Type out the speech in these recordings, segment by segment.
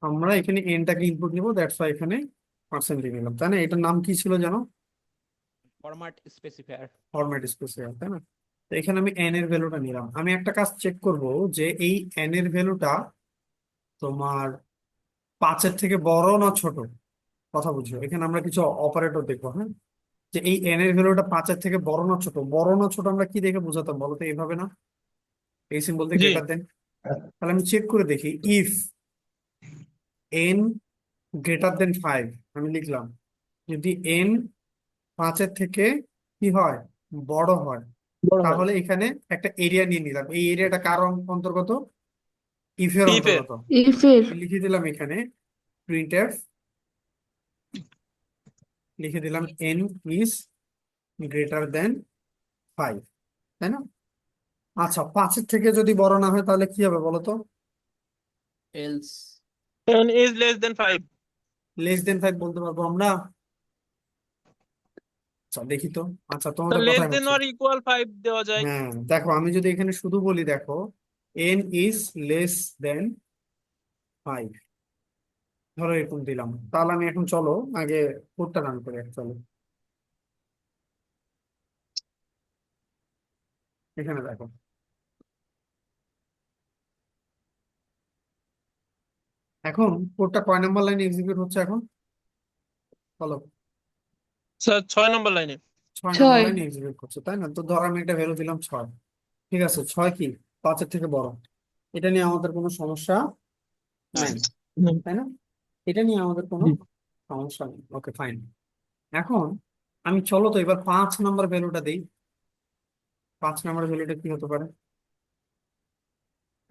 আমরা এখানে এনটাকে ইনপুট নিব, দ্যাটস ওয়াই এখানে পার্সেন্ট দিয়ে নিলাম, তাই না? এটার নাম কি ছিল জানো? Format specifier. ফরম্যাট স্পেসিফায়ার, তাই না? তো এখানে আমি এন এর ভ্যালুটা নিলাম। আমি একটা কাজ চেক করব যে এই এন এর ভ্যালুটা তোমার 5-এর থেকে বড় না ছোট। কথা বুঝছো? এখানে আমরা কিছু অপারেটর দেখবো, হ্যাঁ? যে এই এন এর ভ্যালুটা 5-এর থেকে বড় না ছোট। বড় না ছোট আমরা কি দেখে বোঝাতাম বলো তো? এইভাবে না? এই সিম্বল দিয়ে জি। Greater than. তাহলে আমি চেক করে দেখি, ইফ এন গ্রেটার দেন 5, আমি লিখলাম যদি এন 5-এর থেকে কি হয়, বড় হয়, বড় হয়। তাহলে এখানে একটা এরিয়া নিয়ে নিলাম। এই এরিয়াটা কার অন্তর্গত? ইফ এর ইফের। অন্তর্গত। ইফের। আমি লিখে দিলাম এখানে প্রিন্ট এফ, লিখে দিলাম এন ইজ গ্রেটার দেন 5, তাই না? আচ্ছা, 5-এর থেকে যদি বড় না হয় তাহলে কি হবে বলো তো? Else n is less than 5। Less than 5 বলতে পারবো আমরা? আচ্ছা দেখি তো। আচ্ছা তো তোমাদের লেস কথাই দেন হচ্ছে। অর ইকুয়াল 5 দেওয়া যায়। হ্যাঁ দেখো, আমি যদি এখানে শুধু বলি, দেখো এন ইজ লেস দেন 5, ধরো এরকম দিলাম, তাহলে আমি এখন চলো আগে কোডটা রান করি। চলো এখানে দেখো, এখন কোডটা কয় নাম্বার লাইনে এক্সিকিউট হচ্ছে এখন বলো? স্যার 6 নম্বর লাইনে। 6 নাম্বার 6। লাইনে এক্সিকিউট করছে, তাই না? তো ধরো আমি একটা ভ্যালু দিলাম 6। ঠিক আছে, 6 কি 5-এর থেকে বড়? এটা নিয়ে আমাদের কোনো সমস্যা নাই। নাই, তাই না? এটা নিয়ে আমাদের কোনো জি। সমস্যা নেই। Okay fine. এখন আমি চলো তো এবার 5 নাম্বার ভ্যালুটা দিই। 5 নাম্বার ভ্যালুটা কি হতে পারে?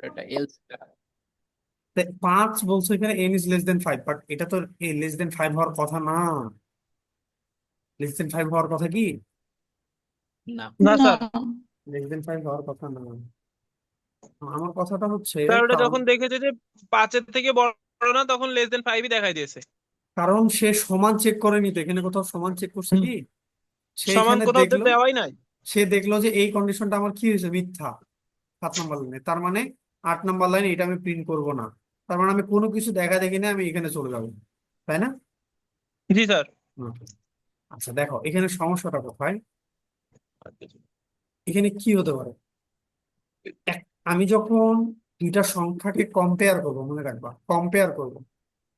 এটা এলস। 5 বলছো এখানে N is less than 5, but এটা তো লেস দেন 5 হওয়ার কথা না। লেস দেন 5 হওয়ার কথা কি? না না না। স্যার। লেস দেন 5 হওয়ার কথা না। আমার কথাটা হচ্ছে, স্যার ওটা কারণ যখন দেখেছে যে 5-এর থেকে বড় না, তখন লেস দেন 5ই দেখাই দিয়েছে। কারণ সে সমান চেক করেনি তো। এখানে কোথাও সমান চেক করছে হুম। কি? সে সমান এখানে কোথাও তো দেখলো, দেওয়াই নাই। সে দেখলো যে এই কন্ডিশনটা আমার কি হয়েছে, মিথ্যা। 7 নাম্বার লাইনে, তার মানে 8 নাম্বার লাইনে এটা আমি প্রিন্ট করব না। তার মানে আমি কোনো কিছু দেখা দেখি না, আমি এখানে চলে যাবো, তাই না? জি স্যার। হুম। আচ্ছা দেখো এখানে সমস্যাটা কোথায়। এখানে কি হতে পারে, আমি যখন দুইটা সংখ্যাকে কম্পেয়ার করব, মনে রাখবা কম্পেয়ার করব,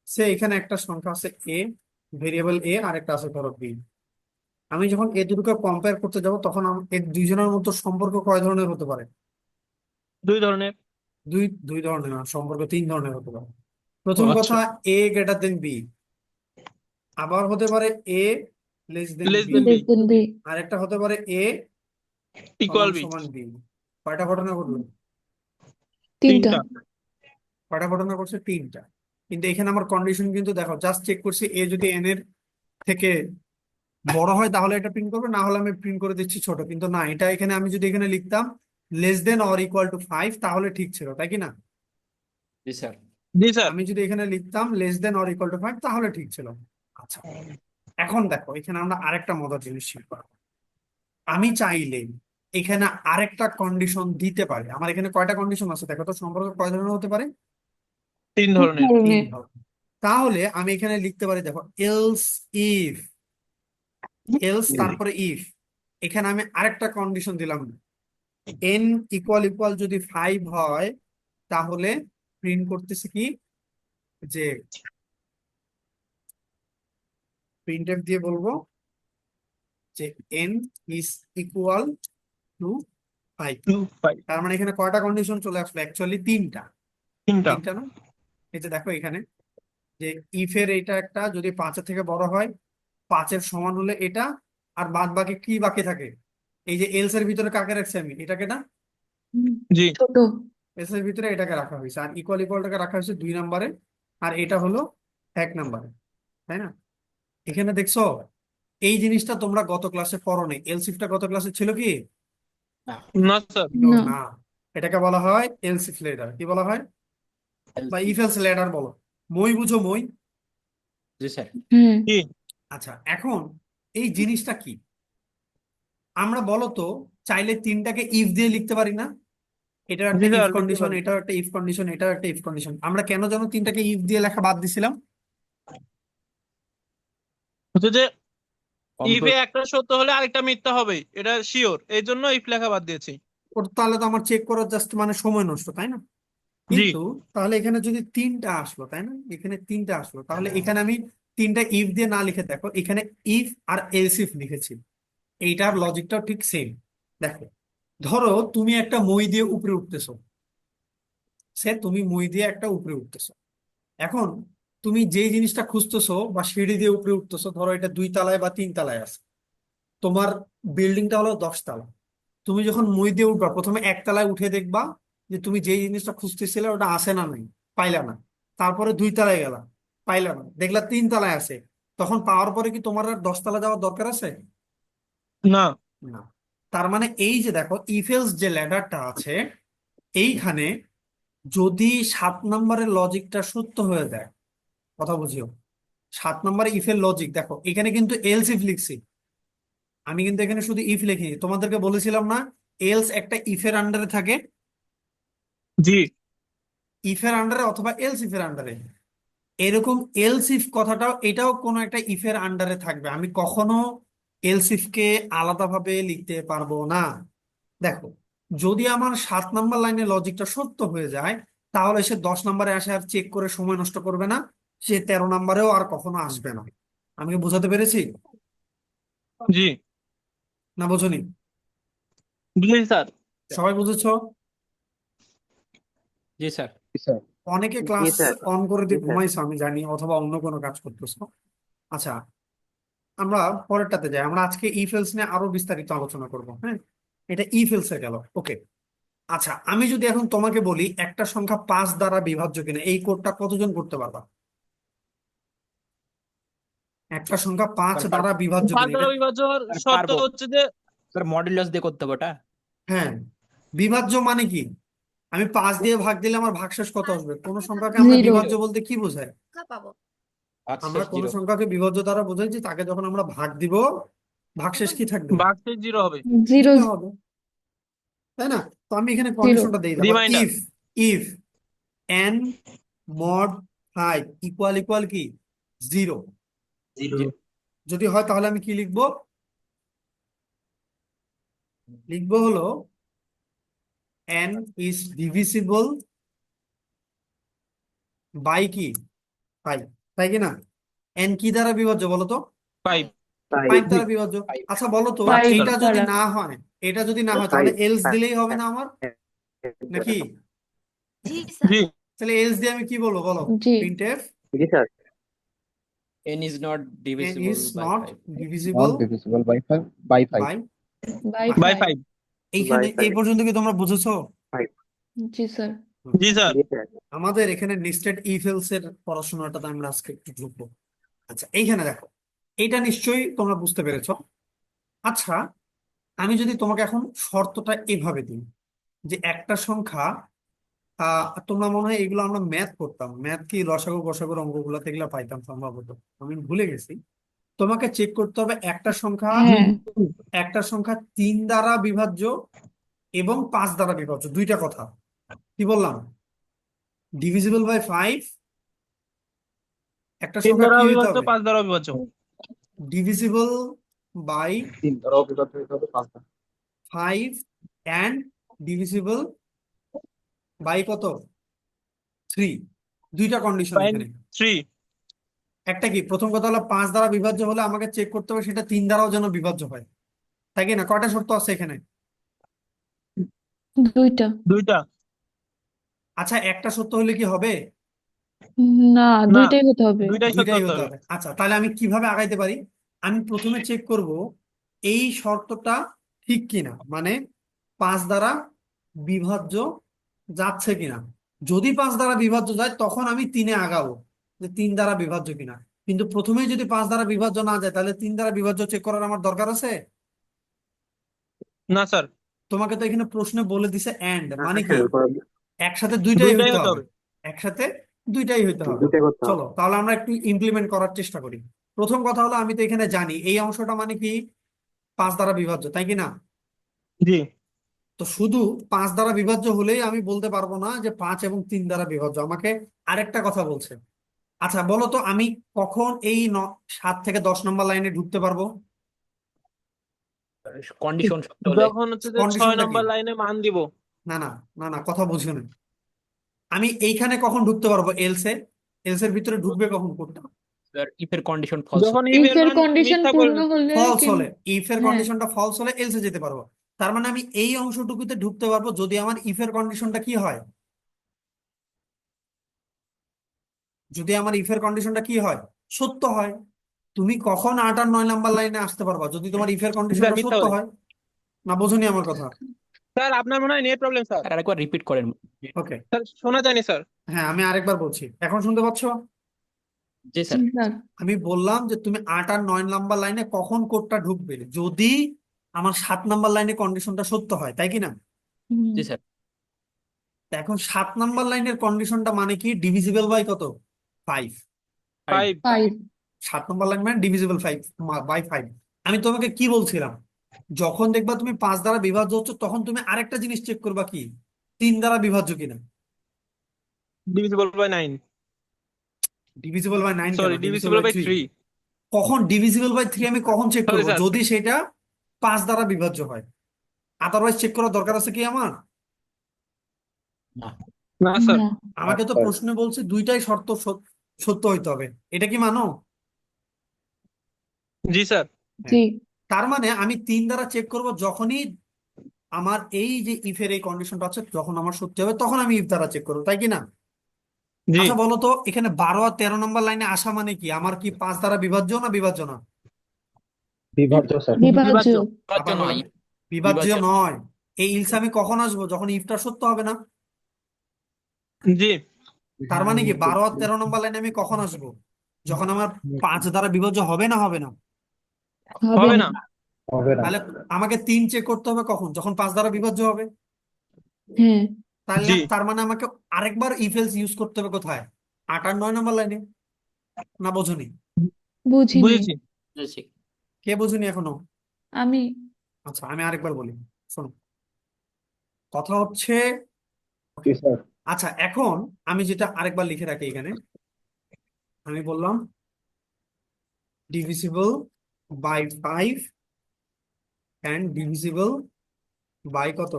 সে এখানে একটা সংখ্যা আছে এ, ভেরিয়েবল এ, আর একটা আছে ধরো বি। আমি যখন এ দুটোকে কম্পেয়ার করতে যাব তখন এর দুইজনের মধ্যে সম্পর্ক কয় ধরনের হতে পারে? দুই ধরনের। দুই দুই ধরনের না, সম্পর্ক 3 ধরনের হতে পারে। ও প্রথম আচ্ছা। কথা, এ গ্রেটার দেন বি। আবার হতে পারে A less than less B. Than B. Less than B. আরেকটা হতে পারে এ ইকুয়াল সমান বি। সমান বি। কয়টা ঘটনা ঘটলো? 3টা। তিনটা। কয়টা ঘটনা করছে? 3টা। কিন্তু এখানে আমার কন্ডিশন কিন্তু দেখো, জাস্ট চেক করছি এ যদি এন এর থেকে বড় হয় তাহলে এটা প্রিন্ট করবে, না হলে আমি প্রিন্ট করে দিচ্ছি ছোট। কিন্তু না, এটা এখানে আমি যদি এখানে লিখতাম less than or equal to 5 তাহলে ঠিক ছিল, তাই কি না? জি স্যার। জি স্যার। আমি যদি এখানে লিখতাম less than or equal to 5 তাহলে ঠিক ছিল। আচ্ছা, এখন দেখো এখানে আমরা আরেকটা মজার জিনিস শিখবো। আমি চাইলে এখানে আরেকটা কন্ডিশন দিতে পারি। আমার এখানে কয়টা কন্ডিশন আছে দেখো তো, সম্পর্ক কয় ধরনের হতে পারে? তিন 3 ধরনের। তিন ধরনের। ধরনের। তাহলে আমি এখানে লিখতে পারি, দেখো এলস ইফ, এলস তারপরে ইফ। এখানে আমি আরেকটা কন্ডিশন দিলাম, এন ইকুয়াল ইকুয়াল যদি 5 হয় তাহলে প্রিন্ট করতেছি কি, যে প্রিন্টএফ দিয়ে বলবো যে এন ইজ ইকুয়াল টু 5। 2 5। তার মানে এখানে কয়টা কন্ডিশন চলে আসলো? অ্যাকচুয়ালি তিনটা। তিনটা। তিনটা না? এই যে দেখো এখানে, যে ইফ এর এটা একটা যদি 5-এর থেকে বড় হয়, 5-এর সমান হলে এটা, আর বাদ বাকি কি বাকি থাকে? এই যে এলস এর ভিতরে কাকে রাখছি আমি, এটাকে না? জি। ছোট। এলস এর ভিতরে এটাকে রাখা হয়েছে, আর ইকুয়াল ইকুয়ালটাকে রাখা হয়েছে 2 নাম্বারে, আর এটা হলো 1 নাম্বারে, তাই না? এখানে দেখছো এই জিনিসটা তোমরা গত ক্লাসে পড়ো নি। এলসিফটা গত ক্লাসে ছিল কি? না স্যার। ছিল না। না। এটাকে বলা হয় এলসিফ লেডার। কি বলা হয়? বা ইফ এলস লেডার বলো। মই বুঝো, মই? জি স্যার। হুম। কি? আচ্ছা এখন এই জিনিসটা কি, আমরা বলো তো চাইলে তিনটাকে ইফ দিয়ে লিখতে পারি না? এটাও জি একটা ইফ স্যার লিখতে কন্ডিশন, পারি। এটাও একটা ইফ কন্ডিশন, এটাও একটা ইফ কন্ডিশন। আমরা কেন যেন তিনটাকে ইফ দিয়ে লেখা বাদ দিছিলাম? হচ্ছে যে ইফে কম্পোজ একটা সত্য হলে আরেকটা মিথ্যা হবে, এটা শিওর, এই জন্য ইফ লেখা বাদ দিয়েছি। ওটা তাহলে তো আমার চেক করার জাস্ট মানে সময় নষ্ট, তাই না? জি কিন্তু তাহলে এখানে যদি তিনটা আসলো, তাই না, এখানে তিনটা আসলো, তাহলে এখানে আমি তিনটা ইফ দিয়ে না লিখে দেখো এখানে ইফ আর এলস ইফ লিখেছি। এইটার লজিকটাও ঠিক সেম। দেখো, ধরো তুমি একটা মই দিয়ে উপরে উঠতেছো, তুমি মই দিয়ে একটা উপরে উঠতেছো। এখন তুমি যেই জিনিসটা খুঁজতেছো বা সিঁড়ি দিয়ে উপরে উঠতেছো, ধরো এটা 2 তলায় বা 3 তলায় আছে, তোমার বিল্ডিংটা হলো 10 তলা। তুমি যখন মই দিয়ে উঠবা প্রথমে 1 তলায় উঠে দেখবা যে তুমি যেই জিনিসটা খুঁজতেছিলে ওটা আসে না, নাই, পাইলা না। তারপরে 2 তলায় গেলা, পাইলা না, দেখলা 3 তলায় আছে। তখন পাওয়ার পরে কি তোমার আর 10 তলা যাওয়ার দরকার আছে? না। না। তার মানে এই যে দেখো ইফেলস যে ল্যাডারটা আছে এইখানে, যদি 7 নম্বরের লজিকটা সত্য হয়ে যায়, কথা বুঝিও, 7 নম্বরে ইফের লজিক দেখো, এখানে কিন্তু এলস ইফ লিখছি, আমি কিন্তু এখানে শুধু ইফ লিখিনি। তোমাদেরকে বলেছিলাম না এলস একটা ইফের আন্ডারে থাকে, জি ইফের আন্ডারে অথবা এলস ইফের আন্ডারে। এরকম এলস ইফ কথাটাও, এটাও কোনো একটা ইফের আন্ডারে থাকবে। আমি কখনো এলস ইফকে আলাদাভাবে লিখতে পারবো না। দেখো, যদি আমার 7 নম্বর লাইনে লজিকটা সত্য হয়ে যায়, তাহলে সে 10 নম্বরে আসে আর চেক করে সময় নষ্ট করবে না, সে 13 নম্বরেও আর কখনো আসবে না। আমি কি বোঝাতে পেরেছি? জি না বোঝনি? বুঝেছি স্যার। সবাই বুঝেছো? জি স্যার। অনেকে জি ক্লাস স্যার। অন করে জি দিয়ে স্যার। ঘুমাইছো আমি জানি, অথবা অন্য কোনো কাজ করতেছো। আচ্ছা, আমরা পরেরটাতে যাই। আমরা আজকে ইফ এলস নিয়ে আরো বিস্তারিত আলোচনা করব, হ্যাঁ? এটা ইফ এলস এ গেল, ওকে। আচ্ছা, আমি যদি এখন তোমাকে বলি একটা সংখ্যা 5 দ্বারা বিভাজ্য কিনা, এই কোডটা কতজন করতে পারবা? একটা সংখ্যা পাঁচ স্যার দ্বারা বিভাজ্য পাঁচ কিনা এটা। দ্বারা বিভাজ্য হওয়ার শর্ত পারবো হচ্ছে যে স্যার, মডুলাস দিয়ে করতে হবে ওটা। হ্যাঁ, বিভাজ্য মানে কি? আমি 5 দিয়ে ভাগ দিলে আমার ভাগশেষ কত আসবে? কোন সংখ্যাকে আমরা 0। বিভাজ্য বলতে কি বোঝায়? আমরা ভাগশেষ কোন 0। সংখ্যাকে বিভাজ্য দ্বারা বোঝাই যে তাকে যখন আমরা ভাগ দিব ভাগশেষ কি থাকবে? ভাগশেষ জিরো হবে। 0। জিরো হবে, তাই না? তো আমি এখানে 0। কন্ডিশনটা দিই, দেখো, reminder. If if n mod 5 equal equal কি 0 যদি হয়, তাহলে আমি কি লিখবো? লিখবো হলো n is divisible by কি 5, তাই কি না? n কি দ্বারা বিভাজ্য বলো তো? 5। 5 দ্বারা বিভাজ্য। আচ্ছা বলো তো, 5 এটা যদি দ্বারা। না হয়, এটা যদি না হয় তাহলে এলস দিলেই হবে না আমার, নাকি? জি তাহলে এলস দিয়ে আমি কি বলবো বলো? জি। প্রিন্টএফ জি sir. n is not n divisible is by not 5. divisible not divisible by 5 by 5. by by 5। By 5। 5। এইখানে এই পর্যন্ত কি তোমরা বুঝেছো? জি স্যার। হুম। জি স্যার। জি স্যার। আমাদের এখানে নেস্টেড ইফ এলস এর পড়াশোনাটাতে আমরা আজকে একটু ঢুকবো। আচ্ছা, এইখানে দেখো, এইটা নিশ্চয়ই তোমরা বুঝতে পেরেছো। আচ্ছা, আমি যদি তোমাকে এখন শর্তটা এভাবে দিই যে একটা সংখ্যা, তোমরা মনে হয় এগুলো আমরা ম্যাথ করতাম, ম্যাথ কি লসাগু গসাগুর অঙ্কগুলোতে এগুলো পাইতাম সম্ভবত, আমি ভুলে গেছি। তোমাকে চেক করতে হবে হ্যাঁ। একটা সংখ্যা 3 দ্বারা বিভাজ্য এবং 5 দ্বারা বিভাজ্য, দুইটা কথা। কি বললাম? ডিভিজিবল বাই 5, একটা 3 সংখ্যা দ্বারা কি হইতে বিভাজ্য, হবে? 5 দ্বারা বিভাজ্য। ডিভিজিবল বাই 3 দ্বারা বিভাজ্য হতে হবে 5 দ্বারা। 5 অ্যান্ড ডিভিজিবল বাই কত? 3। দুইটা কন্ডিশন পয়েন্ট এখানে। 3। একটা কি, প্রথম কথা হলো 5 দ্বারা বিভাজ্য হলে আমাকে চেক করতে হবে সেটা 3 দ্বারাও যেন বিভাজ্য হয়, তাই কি না? কয়টা শর্ত আছে এখানে? 2টা। 2টা। আচ্ছা, একটা সত্য হলে কি হবে? না, না, 2টাই হতে হবে। 2টাই সত্য দুইটাই হতে হতে হবে। হবে। আচ্ছা, তাহলে আমি কিভাবে আগাইতে পারি? আমি প্রথমে চেক করব এই শর্তটা ঠিক কিনা, মানে 5 দ্বারা বিভাজ্য যাচ্ছে কিনা। যদি 5 দ্বারা বিভাজ্য যায় তখন আমি 3-এ আগাবো যে 3 দ্বারা বিভাজ্য কিনা। কিন্তু প্রথমেই যদি 5 দ্বারা বিভাজ্য না যায়, তাহলে 3 দ্বারা বিভাজ্য চেক করার আমার দরকার আছে? না স্যার, তোমাকে তো এখানে প্রশ্নে বলে দিছে এন্ড, না মানে কি স্যার, একসাথে দুইটাই 2টাই হইতে হতে হবে, হবে। একসাথে দুইটাই হইতে হবে। দুটাই করতে হবে। চলো তাহলে আমরা একটু ইমপ্লিমেন্ট করার চেষ্টা করি। প্রথম কথা হলো, আমি তো এখানে জানি এই অংশটা মানে কি 5 দ্বারা বিভাজ্য, তাই কি না? জি তো শুধু 5 দ্বারা বিভাজ্য হলেই আমি বলতে পারবো না যে 5 এবং 3 দ্বারা বিভাজ্য, আমাকে আরেকটা কথা বলছে। আচ্ছা বলো তো আমি কখন এই 7 থেকে 10 নম্বর লাইনে ঢুকতে পারবো? কন্ডিশন সত্য হলে। যখন হচ্ছে যে 6 কন্ডিশনটা কি? নাম্বার লাইনে মান দিব। না না না না, কথা বুঝো না। আমি এইখানে কখন ঢুকতে পারবো? এলসে, এলসের ভিতরে ঢুকবে কখন কোডটা? স্যার ইফের কন্ডিশন ফলস যখন ইফ ইফের এর মান কন্ডিশন মিথ্যা পূর্ণ বলবে। হলে ফলস হলে, ইফ এর হ্যাঁ কন্ডিশনটা ফলস হলে এলসে যেতে পারবো। তার মানে আমি এই অংশটুকুতে ঢুকতে পারবো যদি আমার ইফ এর কন্ডিশনটা কি হয়, যদি আমার ইফ এর কন্ডিশনটা কি হয়, সত্য হয়। তুমি কখন 8 আর 9 নাম্বার লাইনে আসতে পারবা? যদি তোমার ইফ এর স্যার কন্ডিশনটা মিথ্যা সত্য বলে। হয়। না, বোঝনি আমার কথা? স্যার আপনার মনে হয় নেট প্রবলেম স্যার। স্যার আরেকবার রিপিট করেন। ওকে, স্যার শোনা যায়নি স্যার। হ্যাঁ আমি আরেকবার বলছি, এখন শুনতে পাচ্ছ? জি জি স্যার। স্যার আমি বললাম যে তুমি 8 আর 9 নাম্বার লাইনে কখন কোডটা ঢুকবে, যদি আমার 7 নাম্বার লাইনে কন্ডিশনটা সত্য হয়, তাই কি না? হুম জি স্যার। তা এখন 7 নাম্বার লাইনের কন্ডিশনটা মানে কি? ডিভিজিবল বাই কত? 5। 5। 5। 5 7 নাম্বার লাইন মানে ডিভিজিবল 5 বাই 5। আমি তোমাকে কি বলছিলাম, যখন দেখবা তুমি 5 দ্বারা বিভাজ্য হচ্ছে তখন তুমি আরেকটা জিনিস চেক করবা, কি 3 দ্বারা বিভাজ্য কিনা। Divisible by 9। ডিভিজিবল বাই 9 কেন? Sorry divisible divisible bye bye 3। 3। কখন ডিভিজিবল বাই 3 আমি কখন চেক সরি করব? স্যার। যদি সেটা 5 দ্বারা বিভাজ্য হয়। আদারওয়াইজ চেক করার দরকার আছে কি আমার? না। না স্যার। না আমাকে তো প্রশ্নে বলছে দুইটাই শর্ত সত্য হইতে হবে, এটা কি মানো? জি স্যার। হ্যাঁ। জি তার মানে আমি 3 দ্বারা চেক করব যখনই আমার এই যে ইফের এই কন্ডিশনটা আছে, যখন আমার সত্যি হবে তখন আমি ইফ দ্বারা চেক করবো, তাই কি না? জি আচ্ছা বলো তো এখানে 12 আর 13 নম্বর লাইনে আসা মানে কি? আমার কি 5 দ্বারা বিভাজ্য না বিভাজ্য না? বিভাজ্য স্যার। বিভাজ্য বিভাজ্য। বিভাজ্য আবার নয়। বলেন। বিভাজ্য বিভাজ্য। নয়। এই ইলসে আমি কখন আসবো? যখন ইফটা সত্য হবে না? জি তার মানে কি 12 আর 13 নম্বর লাইনে আমি কখন আসবো? যখন আমার 5 দ্বারা বিভাজ্য হবে না হবে না? হবে হবে না না। হবে না। তাহলে আমাকে 3 চেক করতে হবে কখন? যখন 5 দ্বারা বিভাজ্য হবে। হ্যাঁ তাহলে জি তার মানে আমাকে আরেকবার ইফ এলস ইউজ করতে হবে কোথায়? 8 আর 9 নম্বর লাইনে। না, বোঝনি? বুঝিনি বুঝেছি। বুঝেছি। কে বোঝনি এখনো? আমি আচ্ছা আমি আরেকবার বলি, শোনো। কথা হচ্ছে, জি স্যার। আচ্ছা এখন আমি যেটা আরেকবার লিখে রাখি এখানে, আমি বললাম divisible by 5 and divisible by কত?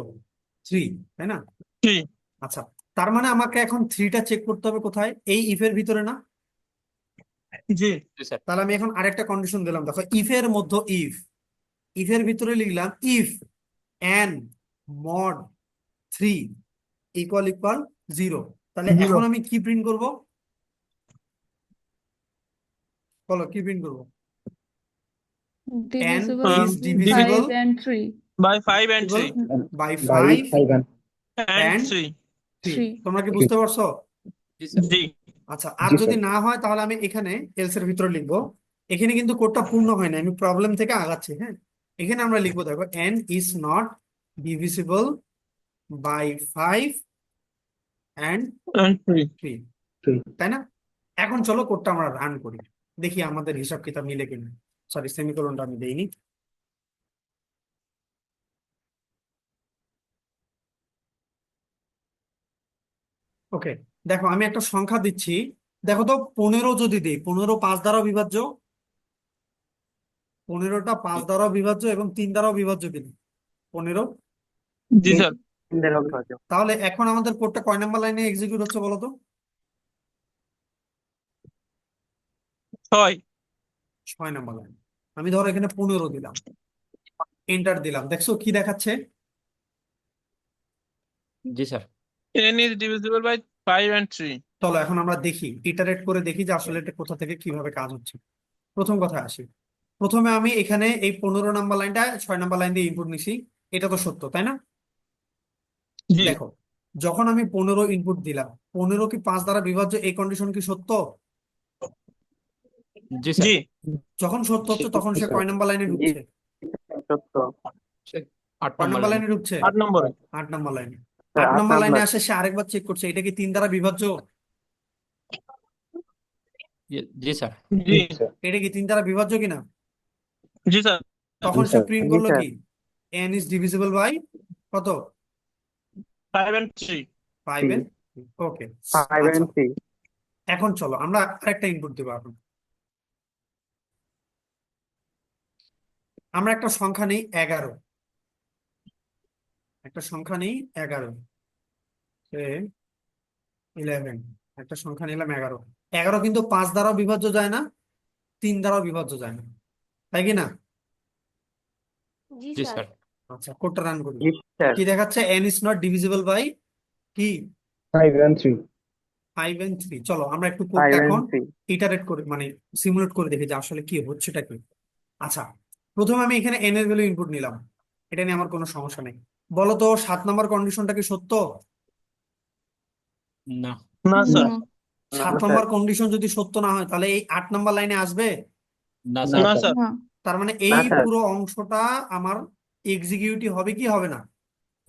3, তাই না? জি আচ্ছা, তার মানে আমাকে এখন 3টা চেক করতে হবে কোথায়? এই ইফের ভিতরে না? জি জি স্যার। তাহলে আমি এখন আরেকটা কন্ডিশন দিলাম, দেখো ইফের মধ্যে ইফ, ইফের ভিতরে লিখলাম if N mod 3 equal equal 0। তাহলে 0। এখন আমি কি প্রিন্ট করব? বলো কি প্রিন্ট করব? n divisible is by divisible 5 and 3 by 5 and 3 by by 5 5 and and 3। 3। 3 তোমরা কি বুঝতে পারছো? জি স্যার। জি আচ্ছা, আর জি যদি স্যার। না হয় তাহলে আমি এখানে এলস এর ভিতরে লিখবো। এখানে কিন্তু কোডটা পূর্ণ হয় না, আমি প্রবলেম থেকে আগাচ্ছি। হ্যাঁ, এখানে আমরা লিখবো, দেখো n is not divisible by 5 and and 3। 3, 3 তাই না? এখন চলো কোডটা আমরা রান করি, দেখি আমাদের হিসাব কিতাব মিলে কিনা। সরি, সেমিকোলনটা আমি দেইনি। ওকে, দেখো আমি একটা সংখ্যা দিচ্ছি। দেখো তো 15 যদি দিই, 15 5 দ্বারা বিভাজ্য? 15টা 5 দ্বারাও বিভাজ্য এবং 3 দ্বারাও বিভাজ্য কিনা? 15। জি স্যার। তাহলে এখন আমাদের কোডটা কয় নাম্বার লাইনে এক্সিকিউট হচ্ছে বলো তো? 6। 6 নাম্বার লাইন। আমি ধরো এখানে 15 দিলাম, এন্টার দিলাম, দেখছো কি দেখাচ্ছে? জি sir. n is divisible by 5 and 3। চলো এখন আমরা দেখি, ইটারেট করে দেখি যে আসলে এটা কোথা থেকে কিভাবে কাজ হচ্ছে। প্রথম কথা আসি, প্রথমে আমি এখানে এই 15 নাম্বার লাইনটা 6 নাম্বার লাইন দিয়ে ইনপুট নিছি। এটা তো সত্য, তাই না? জি দেখো, যখন আমি 15 ইনপুট দিলাম, 15 কি 5 দ্বারা বিভাজ্য, এই কন্ডিশন কি সত্য? জি স্যার। জি যখন সত্য হচ্ছে তখন সে কয় নাম্বার লাইনে ঢুকছে? সে 8 কয় নম্বর নাম্বার লাইনে। লাইনে ঢুকছে? 8 নম্বরে। 8 নাম্বার লাইনে। 8 নাম্বার লাইনে আসে, সে আরেকবার চেক করছে এটা কি 3 দ্বারা বিভাজ্য? জি স্যার। জি জি স্যার। এটা কি 3 দ্বারা বিভাজ্য কিনা? জি স্যার। তখন জি সে স্যার। প্রিন্ট করলো কি? n is divisible by কত? 5 and 3. 5 and ওকে। 5 আচ্ছা, and 3 এখন চলো আমরা আরেকটা ইনপুট দেবো এখন। আমরা একটা সংখ্যা নেই 11, একটা সংখ্যা নেই 11, 11, একটা সংখ্যা নিলাম 11। 11 কিন্তু 5 দ্বারাও বিভাজ্য যায় না, 3 দ্বারাও বিভাজ্য যায় না, তাই কি না? জি স্যার। আচ্ছা, কোডটা রান করি। Yes, sir. কি দেখাচ্ছে? n is not divisible by কি 5 and 3 5 and 3। চলো আমরা একটু 5 কোডটা and এখন 3 ইটারেট করে মানে সিমুলেট করে দেখি যে আসলে কি হচ্ছেটা কি। আচ্ছা, প্রথমে আমি এখানে n এর ভ্যালু ইনপুট নিলাম, এটা নিয়ে আমার কোনো সমস্যা নেই। বলো তো 7 নম্বর কন্ডিশনটা কি সত্য? না। না স্যার। না 7 না, নম্বর স্যার। কন্ডিশন যদি সত্য না হয় তাহলে এই 8 নম্বর লাইনে আসবে? না না, স্যার। না স্যার। স্যার। না তার মানে না, এই স্যার। পুরো অংশটা আমার এক্সিকিউটিভ হবে কি হবে না?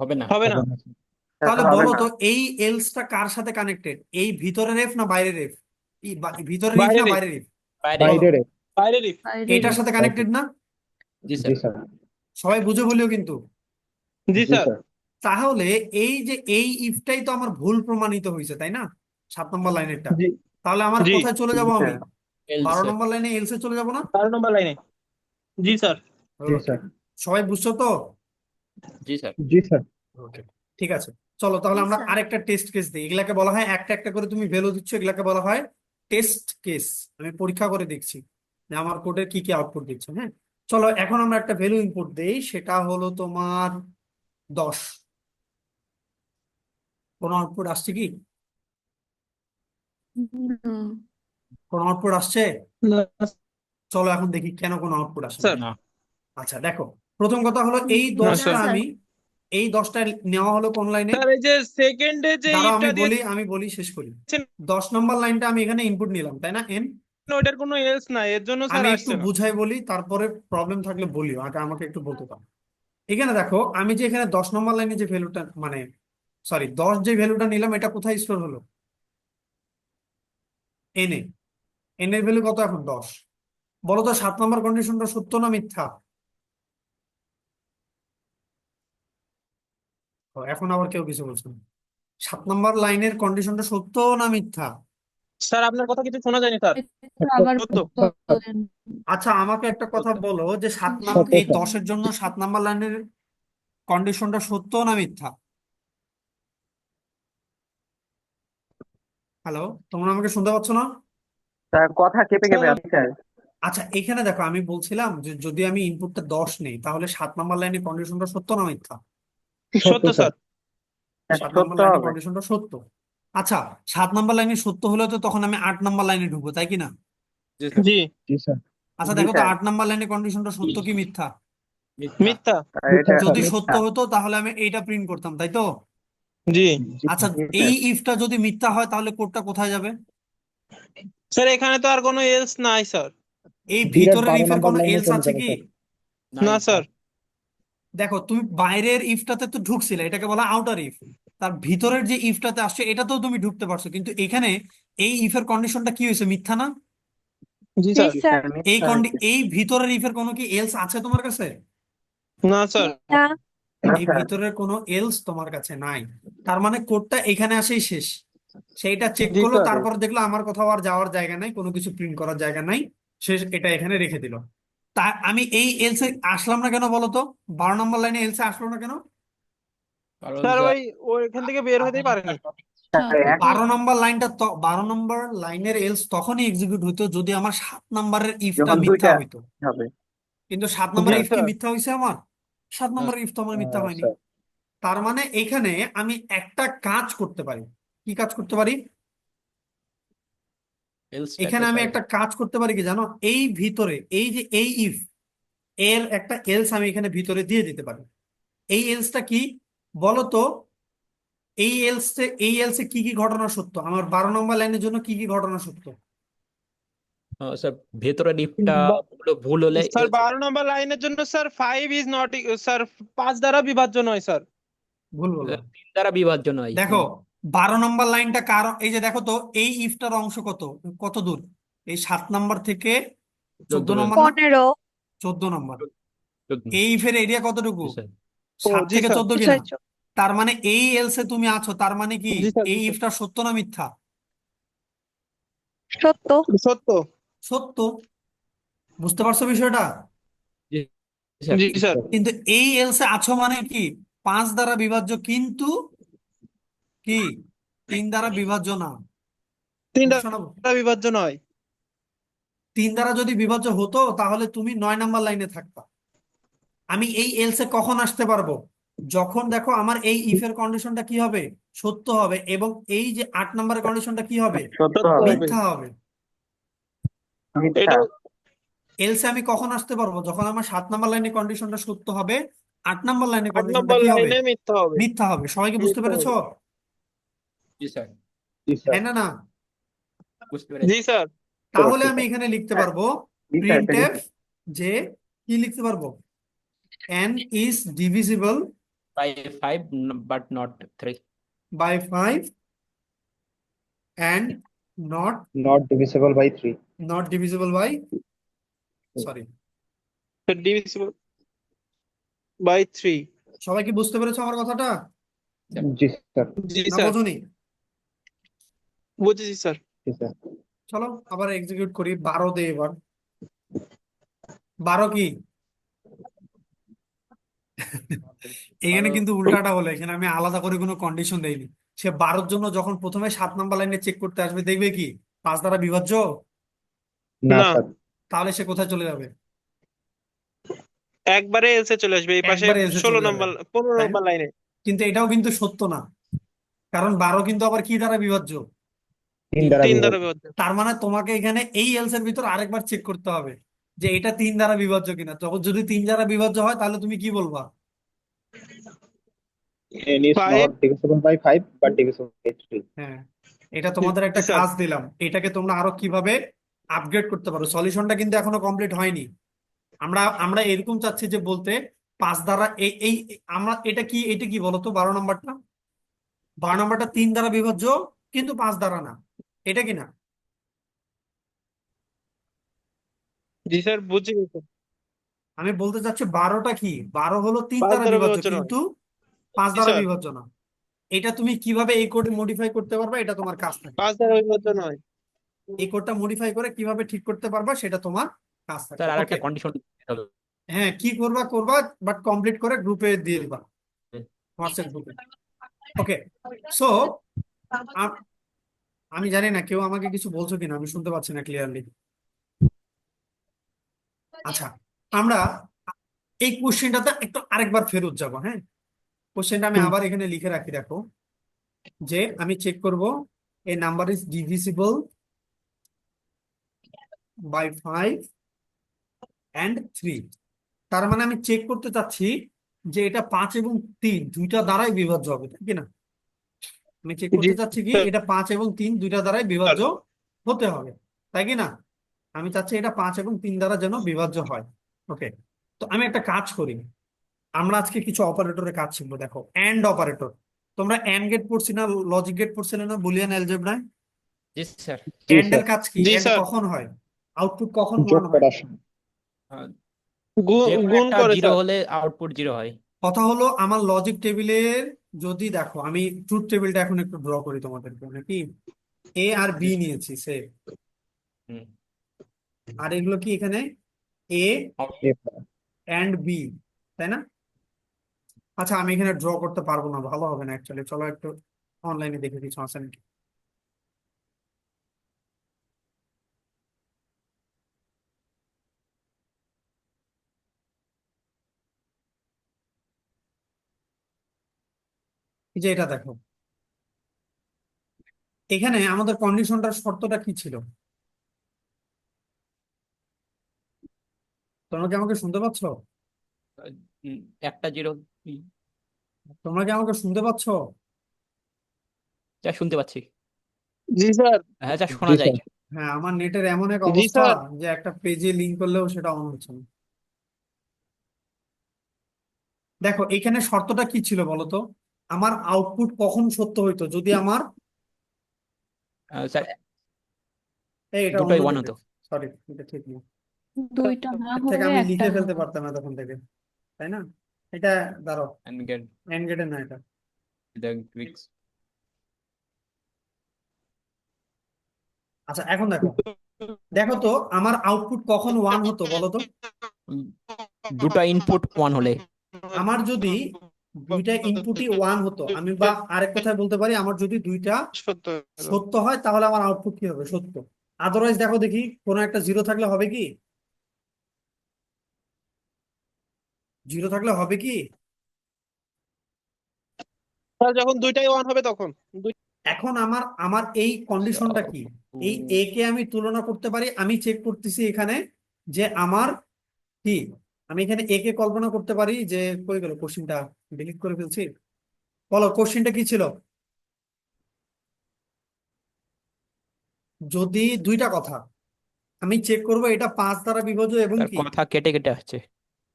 হবে না। হবে না। হবে না, স্যার। তাহলে হবে বলো না। তো এই এলসটা কার সাথে কানেক্টেড? এই ভিতরের এফ না বাইরের এফ? ভিতরের ইফ না বাইরের if, বাইরের ইফ? বাইরে। বলো। বাইরের বাইরের if। বাইরে এটার সাথে কানেক্টেড না? জি জি স্যার। স্যার সবাই বুঝে বলিও কিন্তু। জি জি স্যার। স্যার তাহলে এই যে এই ইফটাই তো আমার ভুল প্রমাণিত হয়েছে, তাই না? 7 নম্বর লাইনেরটা। জি তাহলে আমার জি কোথায় চলে যাব জি আমি? Sir 12 else. নম্বর লাইনে এলসে চলে যাব না? 12 নম্বর লাইনে। জি স্যার। জি ওকে, স্যার সবাই বুঝছো তো? জি স্যার। জি স্যার ওকে, ঠিক আছে। চলো তাহলে আমরা আরেকটা টেস্ট কেস দিই। এগুলাকে বলা হয় একটা একটা করে তুমি ভ্যালু দিচ্ছ, এগুলাকে বলা হয় টেস্ট কেস। আমি পরীক্ষা করে দেখছি যে আমার কোডের কি কি আউটপুট দিচ্ছে। হ্যাঁ, চলো এখন আমরা একটা ভ্যালু ইনপুট দেই, সেটা হলো তোমার 10। কোনো আউটপুট আসছে কি? না কোনো আউটপুট আসছে? না চলো এখন দেখি কেন কোনো আউটপুট আসে না। স্যার। না। আচ্ছা দেখো, প্রথম কথা হলো এই না 10টা স্যার। আমি এই 10টা নেওয়া হলো কোন লাইনে? স্যার এই যে সেকেন্ডে যে দাঁড়াও ইফটা আমি বলি শেষ করি। দিয়েছেন 10 নম্বর লাইনটা আমি এখানে ইনপুট নিলাম, তাই না? এন। ওটার কোনো এলস নাই, এর জন্য স্যার আমি একটু আসছে না। বুঝাই বলি, তারপরে প্রবলেম থাকলে বলিও, আগে আমাকে একটু বলতে দাও। এখানে দেখো, আমি যে এখানে 10 নম্বর লাইনে যে ভ্যালুটা মানে সরি 10 যে ভ্যালুটা নিলাম, এটা কোথায় স্টোর হলো? N A. এন এর ভ্যালু কত এখন? 10। বলো তো 7 নম্বর কন্ডিশনটা সত্য না মিথ্যা? ও, এখন আবার কেউ কিছু বলছে না। 7 নম্বর লাইনের কন্ডিশনটা সত্য না মিথ্যা? স্যার আপনার কথা কিছু শোনা যায়নি স্যার। একটু আবার সত্য। বলেন। আচ্ছা, আমাকে একটা কথা বলো যে সত্য এই স্যার 10-এর জন্য 7 নম্বর লাইনের কন্ডিশনটা সত্য না মিথ্যা? হ্যালো, তোমরা আমাকে শুনতে পাচ্ছ না? স্যার কথা কেটে কেটে স্যার আসছে স্যার আচ্ছা, এখানে দেখো, আমি বলছিলাম যে যদি আমি ইনপুটটা 10 নেই তাহলে 7 নাম্বার লাইনে কন্ডিশনটা সত্য না মিথ্যা? সত্য সত্য স্যার স্যার। 7 নাম্বার সত্য লাইনে হবে কন্ডিশনটা সত্য। আচ্ছা, 7 নাম্বার লাইনে সত্য হলে তো তখন আমি 8 নাম্বার লাইনে ঢুকবো, তাই কি না? জি স্যার। জি জি স্যার আচ্ছা জি দেখো তো স্যার 8 নাম্বার লাইনে কন্ডিশনটা সত্য কি মিথ্যা? মিথ্যা। মিথ্যা। এটা যদি মিথ্যা সত্য হতো তাহলে আমি এইটা প্রিন্ট করতাম, তাই তো? জি জি আচ্ছা, জি এই স্যার ইফটা যদি মিথ্যা হয় তাহলে কোডটা কোথায় যাবে? স্যার এখানে তো আর কোনো এলস নাই স্যার। এই ডিরেক্ট ভিতরের 12 ইফের নম্বর কোনো লাইনে এলস চলে আছে যাবে কি? স্যার না নাই স্যার। দেখো, তুমি বাইরের ইফটাতে তো ঢুকছিলে, এটাকে বলা আউটার ইফ। তার ভিতরের যে ইফটাতে আসছে এটাতেও তুমি ঢুকতে পারছো, কিন্তু এখানে এই ইফের কন্ডিশনটা কি হয়েছে? মিথ্যা না? জি জি স্যার। জি স্যার। স্যার মিথ্যা হয়েছে এই ভিতরের ইফের কোনো কি এলস আছে তোমার কাছে? না স্যার। না না এই স্যার ভিতরের কোনো এলস তোমার কাছে নাই। তার মানে কোডটা এখানে আসেই শেষ। সেইটা চেক জি করলো, স্যার। তারপর দেখলো আমার কোথাও আর যাওয়ার জায়গা নাই, কোনো কিছু প্রিন্ট করার জায়গা নাই, শেষ, এটা এখানে রেখে দিল। তা আমি এই এলসে আসলাম না কেন বলো তো? 12 নম্বর লাইনে এলসে আসলো না কেন? কারণ স্যার স্যার ওই এখান থেকে বের হতেই পারেনি। স্যার এখন 12 নম্বর লাইনটা 12 নম্বর লাইনের এলস তখনই এক্সিকিউট হইতো যদি আমার 7 নম্বরের ইফটা যখন মিথ্যা দুইটা হইতো। হবে কিন্তু 7 জি নম্বরের ইফ কি স্যার। মিথ্যা হয়েছে আমার? 7 না, নম্বরের ইফ তো আমার মিথ্যা হয়নি। স্যার তার মানে এখানে আমি একটা কাজ করতে পারি। কি কাজ করতে পারি? এখানে এলসটাকে আমি স্যার একটা কাজ করতে পারি কি জানো? এই ভিতরে এই যে এই ইফ এর একটা এলস আমি এখানে ভিতরে দিয়ে দিতে পারি। এই এলসটা কি বলো তো? এই এলসে কি কি ঘটনা সত্য? আমার 12 নম্বর লাইনের জন্য কি কি ঘটনা সত্য? স্যার ভেতরের ডিপটা বা- ভুল হলে স্যার 12 নম্বর লাইনের জন্য স্যার 5 ইজ নট স্যার 5 দ্বারা বিভাজ্য নয় স্যার। ভুল বললাম। 3 দ্বারা বিভাজ্য নয়। দেখো, 12 নম্বর লাইনটা কার? এই যে দেখো তো, এই ইফটার অংশ কত কত দূর? এই 7 নম্বর থেকে 14 14 নম্বর না? 15 14 নম্বর। 14 এই ইফের এরিয়া কতটুকু? জি স্যার ও 7 জি থেকে স্যার 14 কিনা, তার মানে এই এলসে তুমি আছো, তার মানে কি জি স্যার এই জি স্যার ইফটা সত্য না মিথ্যা? সত্য। সত্য সত্য। বুঝতে পারছো বিষয়টা? জি স্যার। জি স্যার কিন্তু এই এলসে আছো মানে কি 5 দ্বারা বিভাজ্য, কিন্তু কি 3 দ্বারা বিভাজ্য না। তিন বুঝছো না? দ্বারা বিভাজ্য নয়। 3 দ্বারা যদি বিভাজ্য হতো তাহলে তুমি 9 নাম্বার লাইনে থাকতা। আমি এই এলসে কখন আসতে পারবো? যখন দেখো আমার এই ইফের কন্ডিশনটা কি হবে, সত্য হবে, এবং এই যে 8 নাম্বার কন্ডিশনটা কি হবে, সত্য সত্য হবে, হবে। মিথ্যা হবে। মিথ্যা। এটা এলসে আমি কখন আসতে পারবো? যখন আমার 7 নাম্বার লাইনে কন্ডিশনটা সত্য হবে, 8 নাম্বার লাইনে 8 কন্ডিশনটা নম্বর কি হবে, লাইনে মিথ্যা হবে। মিথ্যা হবে। সবাইকে বুঝতে মিথ্যা পেরেছো? হবে। জি স্যার, জি স্যার। হ্যাঁ না না? বুঝতে জি পেরেছি। স্যার তাহলে জি আমি স্যার। এখানে লিখতে হ্যাঁ, পারবো জি স্যার, এটা প্রিন্টএফ, লিখুন। যে কি লিখতে পারবো, n is divisible by 5 but not 3। by 5 and not Not divisible by 3. not divisible by, sorry. Divisible by 3। সবাই কি বুঝতে পেরেছো আমার কথাটা, জি স্যার। জি না স্যার বোঝোনি? বুঝেছি স্যার। জি স্যার। চলো আবার এক্সিকিউট করি 12 দিয়ে। এবার 12 কি, এখানে কিন্তু উল্টাটা হলো, এখানে আমি আলাদা করে কোনো কন্ডিশন দেইনি। সে 12-র জন্য যখন প্রথমে 7 নাম্বার লাইনে চেক করতে আসবে, দেখবে কি 5 দ্বারা বিভাজ্য, না না, স্যার। তাহলে সে কোথায় চলে যাবে? একবারে এলসে চলে আসবে এই পাশে একবারে এসে 16 চলে যাবে, নম্বর 15 তাই না? নম্বর লাইনে। কিন্তু এটাও কিন্তু সত্য না, কারণ 12 কিন্তু আবার কি দ্বারা বিভাজ্য, 3 দ্বারা 3 দ্বারা বিভাজ্য। বিভাজ্য। তার মানে তোমাকে এখানে এই এলস এর ভিতর আরেকবার চেক করতে হবে যে এটা 3 দ্বারা বিভাজ্য কিনা। তখন যদি 3 দ্বারা বিভাজ্য হয় তাহলে তুমি কি বলবা? n is 5 not divisible by 5 but divisible by 3. হ্যাঁ, এটা তোমাদের একটা স্যার কাজ দিলাম, এটাকে তোমরা আরো কিভাবে আপগ্রেড করতে পারো। সলিউশনটা কিন্তু এখনো কমপ্লিট হয়নি। আমরা আমরা এরকম চাচ্ছি যে বলতে 5 দ্বারা এই এই আমরা এটা কি বলতো, 12 নাম্বারটা, 12 নাম্বারটা 3 দ্বারা বিভাজ্য কিন্তু 5 দ্বারা না, এটা কি না? জি স্যার বুঝে গেছি। আমি বলতে চাচ্ছি 12টা কি, 12 হলো 3 5 দ্বারা দ্বারা বিভাজ্য বিভাজ্য নয়। কিন্তু 5 জি দ্বারা স্যার বিভাজ্য না। এটা তুমি কিভাবে এই কোডে মডিফাই করতে পারবা, এটা তোমার কাজ থাকে। 5 দ্বারা বিভাজ্য নয়। এই কোডটা মডিফাই করে কিভাবে ঠিক করতে পারবা, সেটা তোমার কাজ থাকে। স্যার আর ওকে, একটা কন্ডিশন হবে। হ্যাঁ কি করবা করবা, বাট কমপ্লিট করে গ্রুপে দিয়ে দিবা, হোয়াটসঅ্যাপ গ্রুপে। ওকে, সো আমি জানি না কেউ আমাকে কিছু বলছো কিনা, আমি শুনতে পাচ্ছি না ক্লিয়ারলি। আচ্ছা, আমরা এই কোশ্চেনটাতে একটু আরেকবার ফেরত যাব। হ্যাঁ, কোশ্চেনটা আমি আবার এখানে লিখে রাখি, দেখো, যে আমি চেক করব a number is divisible by 5 and 3। তার মানে আমি চেক করতে চাচ্ছি যে এটা 5 এবং 3 দুইটা দ্বারাই বিভাজ্য হবে, তাই কি না? আমি চেক জি করতে চাচ্ছি কি এটা 5 এবং 3 দুইটা দ্বারাই স্যার বিভাজ্য হতে হবে, তাই কি না? আমি চাচ্ছি এটা 5 এবং 3 দ্বারা যেন বিভাজ্য হয়। ওকে, তো আমি একটা কাজ করি, আমরা আজকে কিছু অপারেটরের কাজ শিখবো। দেখো, এন্ড অপারেটর, তোমরা এন্ড গেট পড়ছি না, লজিক গেট পড়ছিলে না বুলিয়ান অ্যালজেব্রায়? জি স্যার। জি এন্ড এর স্যার। কাজ কি, জি এন্ড স্যার কখন হয়, আউটপুট কখন যোগ 1 হয়? করার সময়। আহ, যে গুণ কোনো গুণ একটা করে জিরো স্যার। হলে আউটপুট জিরো হয়। কথা হলো আমার লজিক টেবিলের, যদি দেখো আমি ট্রুথ টেবিলটা এখন একটু ড্র করি তোমাদেরকে, নাকি এ আর জি বি স্যার। নিয়েছি সে, হুম। আর এগুলো কি এখানে এ এ এন্ড বি, তাই না? আচ্ছা, আমি এখানে ড্র করতে পারবো না, ভালো হবে না অ্যাকচুয়ালি। চলো একটু অনলাইনে দেখে কিছু আছে নাকি। এই যে এটা দেখো, এখানে আমাদের কন্ডিশনটার শর্তটা কি ছিল? তোমরা কি আমাকে শুনতে পাচ্ছ? উম, একটা জিরো। তোমরা কি আমাকে শুনতে পাচ্ছ? যা শুনতে পাচ্ছি। জি স্যার। হ্যাঁ যা জি শোনা যায়। স্যার। হ্যাঁ, আমার নেটের এমন এক জি অবস্থা স্যার যে একটা পেজে লিঙ্ক করলেও সেটা অন হচ্ছে না। দেখো এখানে শর্তটা কি ছিল বলো তো, আমার আউটপুট কখন সত্য হইতো যদি আমার, স্যার এটা দুটোই ওয়ান অন্যদিকে, হতো। সরি এটা ঠিক না, দুইটা না এর থেকে হলে আমি একটা লিখে ফেলতে হতো। পারতাম এতক্ষণ থেকে, তাই না? এটা দাঁড়াও, and get এন্ড গেটের না এটা। the Greeks. আচ্ছা এখন দেখো, দেখো তো আমার আউটপুট কখন 1 হতো বলো তো। দুটা ইনপুট 1 হলে আমার যদি দুইটা ইনপুটই 1 হতো, আমি বা আরেক কথায় বলতে পারি আমার যদি দুইটা সত্য সত্য হয় তাহলে আমার আউটপুট কি হবে, সত্য। আদারওয়াইজ দেখো দেখি কোনো একটা জিরো থাকলে হবে কি, জিরো থাকলে হবে কি। স্যার যখন দুইটাই ওয়ান হবে তখন এখন আমার আমার এই কন্ডিশনটা কি, এই এ কে আমি তুলনা করতে পারি, আমি চেক করতেছি এখানে যে আমার কি, আমি এখানে এ কে কল্পনা করতে পারি যে, কই গেল কোশ্চিনটা, ডিলিট করে ফেলছি। বলো কোশ্চিনটা কি ছিল। যদি দুইটা কথা আমি চেক করব, এটা 5 দ্বারা বিভাজ্য এবং তার কি। কথা কেটে কেটে আসছে।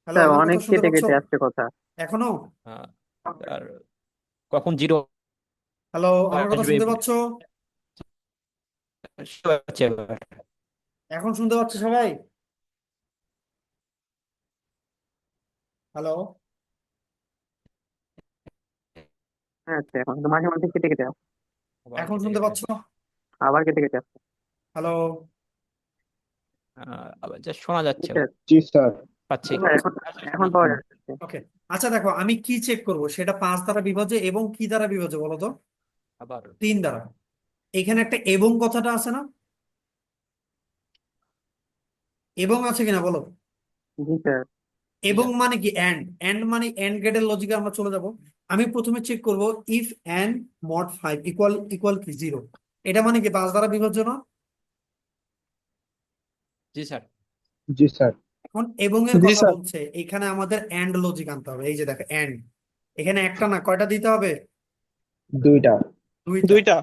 হ্যালো, স্যার আমার অনেক কথা শুনতে কেটে পাচ্ছ কেটে আসছে কথা। এখনো? আহ, আর কখন জিরো হ্যালো, আমার কথা আসবে শুনতে পাচ্ছ? আছে এবার। এখন শুনতে পাচ্ছ সবাই? হ্যালো, হ্যাঁ আচ্ছা, এখন তো মাঝে মাঝে কেটে কেটে আসছে, আবার এখন কেটে শুনতে কেটে পাচ্ছ? আসছে। আবার কেটে কেটে আসছে। হ্যালো, আবার যা শোনা যাচ্ছে স্যার, জি স্যার। পাচ্ছি। স্যার এখন এখন পাওয়া যাচ্ছে। ওকে। আচ্ছা দেখো আমি কি চেক করব, সেটা 5 দ্বারা বিভাজ্য এবং কি দ্বারা বিভাজ্য বলো তো। আবার 3 দ্বারা। এখানে একটা এবং কথাটা আছে না, এবং আছে কিনা বলো। জি স্যার। এবং মানে কি এন্ড, এন্ড মানে এন্ড গেটের লজিকে আমরা চলে যাব। আমি প্রথমে চেক করব if n mod 5 equal equal কি 0, এটা মানে কি 5 দ্বারা বিভাজ্য না। জি স্যার। জি স্যার। এখন এবং এর জি কথা স্যার। বলছে, এখানে আমাদের এন্ড লজিক আনতে হবে। এই যে দেখো এন্ড, এখানে একটা না কয়টা দিতে হবে, দুইটা। দুইটা। দুইটা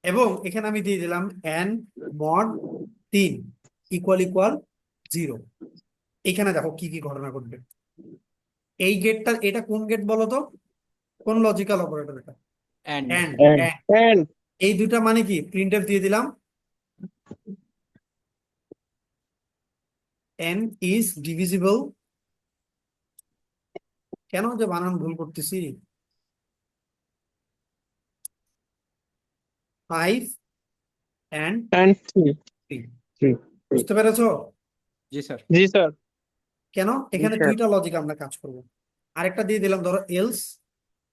এবং এখানে আমি দিয়ে দিলাম এন মড 3 ইকুয়াল ইকুয়াল 0। এখানে দেখো কি কি ঘটনা ঘটবে। এই গেটটা, এটা কোন গেট বলো তো, কোন লজিক্যাল অপারেটর এটা, এন্ড এন্ড। And এন্ড এই দুইটা মানে কি প্রিন্টএফ দিয়ে দিলাম n is divisible, কেন যে বানান ভুল করতেছি, 5 and এন্ড 3। three. বুঝতে পেরেছো? জি স্যার। জি স্যার কেন এখানে স্যার। দুইটা লজিক আমরা কাজ করব। আরেকটা দিয়ে দিলাম ধরো এলস,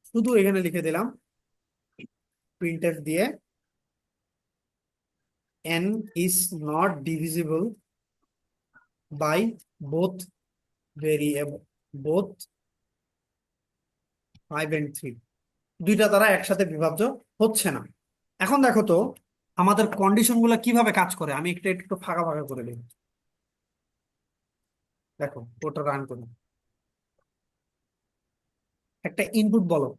শুধু এখানে লিখে দিলাম প্রিন্টএফ দিয়ে n is not divisible by both variable, both 5 and 3, দুইটা দ্বারা একসাথে বিভাজ্য হচ্ছে না। এখন দেখো তো আমাদের কন্ডিশন গুলো কিভাবে কাজ করে, আমি একটু একটু ফাঁকা ফাঁকা করে দিই। দেখো ওটা রান করি, একটা ইনপুট বলো।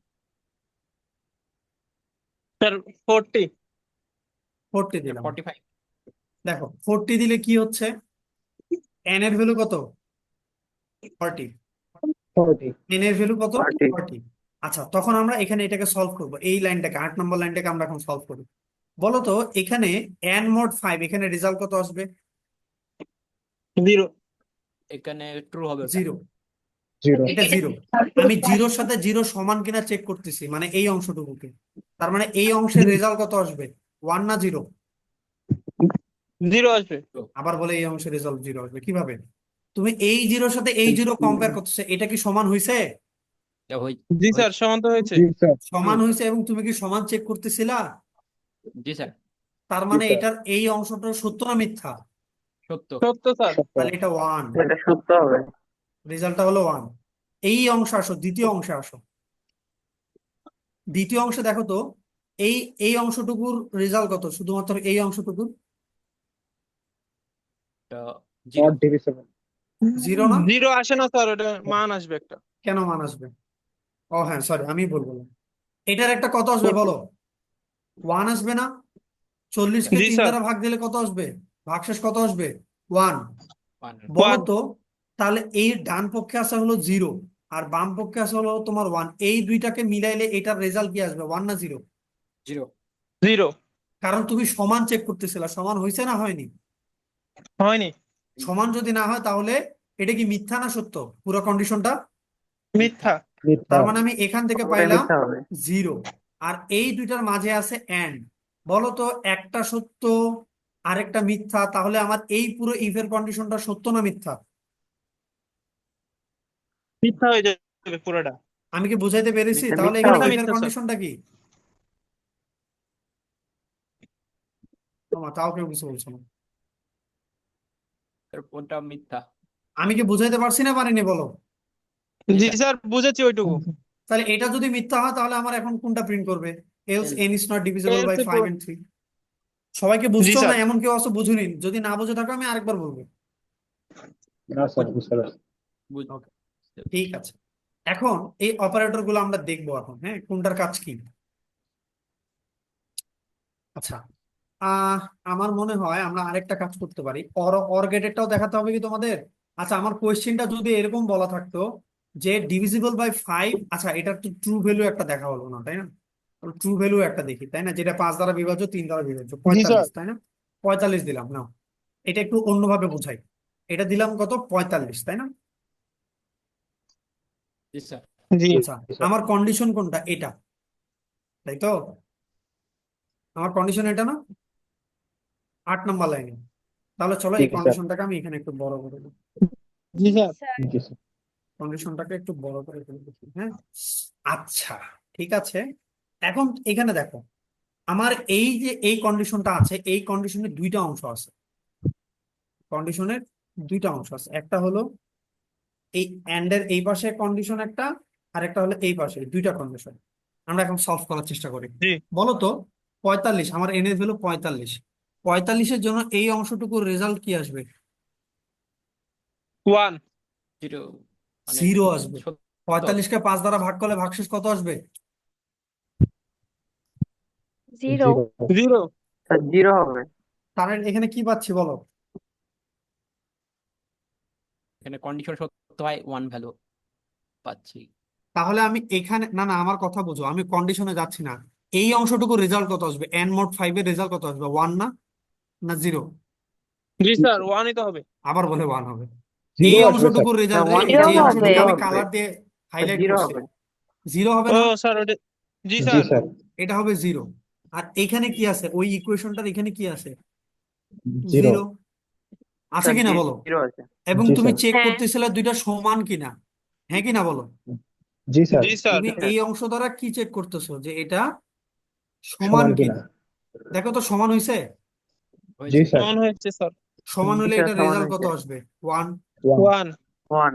স্যার 40 40 দিলাম। 45 দেখো 40 দিলে কি হচ্ছে, n এর ভ্যালু কত, 40। 40. n এর ভ্যালু কত, 40 40। আচ্ছা তখন আমরা এখানে এটাকে সলভ করব, এই লাইনটাকে 8 নম্বর লাইনটাকে আমরা এখন সলভ করি। বলো তো এখানে n mod 5, এখানে রেজাল্ট কত আসবে, 0 এখানে ট্রু হবে ওটা। 0। 0. এটা 0। আমি জিরোর সাথে জিরো সমান কিনা চেক করতেছি, মানে এই অংশটুকুকে। তার মানে এই অংশের রেজাল্ট কত আসবে, 1 না 0। 0 আসবে আবার বলে এই অংশের রেজাল্ট 0 আসবে কিভাবে, তুমি এই জিরোর সাথে এই জিরো কম্পেয়ার করতেছে, এটা কি সমান হইছে, যা জি স্যার সমান তো হয়েছে জি স্যার। সমান হইছে। এবং তুমি কি সমান চেক করতেছিলা, জি স্যার। তার মানে স্যার। এটার এই অংশটা সত্য না মিথ্যা, সত্য। সত্য স্যার তাহলে এটা 1, এটা সত্য হবে। রেজাল্টটা হলো 1। এই অংশ আসো, দ্বিতীয় অংশে আসো। দ্বিতীয় অংশে দেখো তো এই এই অংশটুকুর রেজাল্ট কত, শুধুমাত্র এই অংশটুকুর এটা জিরো। Not divisible. 0 না, 0 আসে না স্যার, ওটা মান আসবে একটা কেন মান আসবে, ও হ্যাঁ সরি আমি ভুল বললাম। এটার একটা কত আসবে বলো, 1 আসবে না। 40-কে জি 3 স্যার দ্বারা ভাগ দিলে কত আসবে, ভাগশেষ কত আসবে, 1। One. বলো 1 তো তাহলে এই ডান পক্ষে আসা হলো 0 আর বাম পক্ষে আসা হলো তোমার 1, এই দুইটাকে মিলাইলে এটার রেজাল্ট কি আসবে, 1 না 0। জিরো। 0 কারণ তুমি সমান চেক করতেছিলা, সমান হয়েছে না হয়নি। হয়নি সমান যদি না হয় তাহলে এটা কি মিথ্যা না সত্য, পুরো কন্ডিশনটা মিথ্যা মিথ্যা তার মানে আমি এখান থেকে সবগুলোই পাইলাম মিথ্যা হবে। 0। আর এই দুইটার মাঝে আছে এন্ড। বলো তো একটা সত্য আরেকটা মিথ্যা, তাহলে আমার এই পুরো ইফের কন্ডিশনটা সত্য না মিথ্যা? মিথ্যা হয়ে যাবে পুরোটা। আমি কি বুঝাইতে পেরেছি? মিথ্যা তাহলে মিথ্যা এখানে হবে। ইফের মিথ্যা স্যার। কন্ডিশনটা কি? তোমার তাও কেউ কিছু বলছো না। স্যার কোনটা মিথ্যা? আমি কি বুঝাইতে পারছি না পারিনি বলো? জি স্যার, বুঝেছি ওইটুকু। তাহলে এটা যদি মিথ্যা হয় তাহলে আমার এখন কোনটা প্রিন্ট করবে? Else Else. n is not divisible by Else 5 and 3। সবাইকে জি বুঝছো না? স্যার। এমন কেউ আছে বুঝুনি? যদি না বুঝে থাকো আমি আরেকবার বলবো। না স্যার বুঝতে পারছি বুঝ- Okay, ঠিক আছে। এখন এই অপারেটর গুলো আমরা দেখবো এখন, হ্যাঁ, কোনটার কাজ কি। আচ্ছা, আহ আমার মনে হয় আমরা আরেকটা কাজ করতে পারি, অর গেটেরটাও দেখাতে হবে কি তোমাদের? আচ্ছা, আমার কোয়েশ্চেনটা যদি এরকম বলা থাকতো যে ডিভিজিবল বাই 5, আচ্ছা এটা তো ট্রু ভ্যালু একটা দেখা হলো না, তাই না? ট্রু ভ্যালু একটা দেখি, তাই না? যেটা 5 দ্বারা বিভাজ্য, 3 দ্বারা বিভাজ্য, জি স্যার। 45, তাই না? 45 দিলাম না, এটা একটু অন্যভাবে বুঝাই। এটা দিলাম কত? 45, তাই না? জি স্যার। জি আচ্ছা, স্যার। আমার কন্ডিশন কোনটা? এটা, তাই তো? আমার কন্ডিশন এটা না, 8 নাম্বার লাইনে। তাহলে চলো জি এই স্যার কন্ডিশনটাকে আমি এখানে একটু বড় করে দিই। জি স্যার। জি স্যার কন্ডিশনটাকে একটু বড় করে ফেলতেছি, হ্যাঁ। আচ্ছা, ঠিক আছে। এখন এখানে দেখো, আমার এই যে এই কন্ডিশনটা আছে, এই কন্ডিশনের দুইটা অংশ আছে। কন্ডিশনের দুইটা অংশ আছে, একটা হলো এই এন্ড এর এই পাশে কন্ডিশন একটা, আর একটা হলো এই পাশে, দুইটা কন্ডিশন। আমরা এখন সলভ করার চেষ্টা করি। জি। বলো তো 45, আমার এন এর ভ্যালু 45। 45-এর জন্য এই অংশটুকুর রেজাল্ট কি আসবে? 1। 0 মানে 0 আসবে। সত্য। 45-কে 5 দ্বারা ভাগ করলে ভাগশেষ কত আসবে? 0 0। স্যার 0 হবে। তার এখানে কি পাচ্ছি বলো? এখানে কন্ডিশন সত্য হয় 1 ভ্যালু পাচ্ছি। তাহলে আমি এখানে, না না, আমার কথা বুঝো, আমি কন্ডিশনে যাচ্ছি না। এই অংশটুকু রেজাল্ট কত আসবে? এন মোট 5 এর রেজাল্ট কত আসবে? 1 না, না 0? জি স্যার, 1ই তো হবে। আবার বলে 1 হবে। এই 0 আসবে স্যার অংশটুকুর স্যার রেজাল্ট, 1 0 যে হবে। অংশটুকু আমি হবে। কালার দিয়ে হাইলাইট 0 করছি, হবে। 0 হবে ও না? স্যার ওটা। জি জি স্যার। স্যার এটা হবে 0। আর এখানে কি আছে? ওই ইকুয়েশনটার এখানে কি আছে? 0 0 আছে স্যার কিনা বলো? 0 আছে। এবং জি তুমি স্যার চেক হ্যাঁ করতেছিলে দুইটা সমান কিনা, হ্যাঁ কিনা বলো? জি স্যার জি স্যার। তুমি স্যার এই অংশ দ্বারা কি চেক করতেছো যে এটা সমান সমান কিনা কিনা? দেখো তো সমান হইছে? জি হয়েছে। স্যার কেমন হয়েছে স্যার? সমান হলে স্যার এটা সমান রেজাল্ট কত হয়েছে। আসবে? 1। 1 1। 1।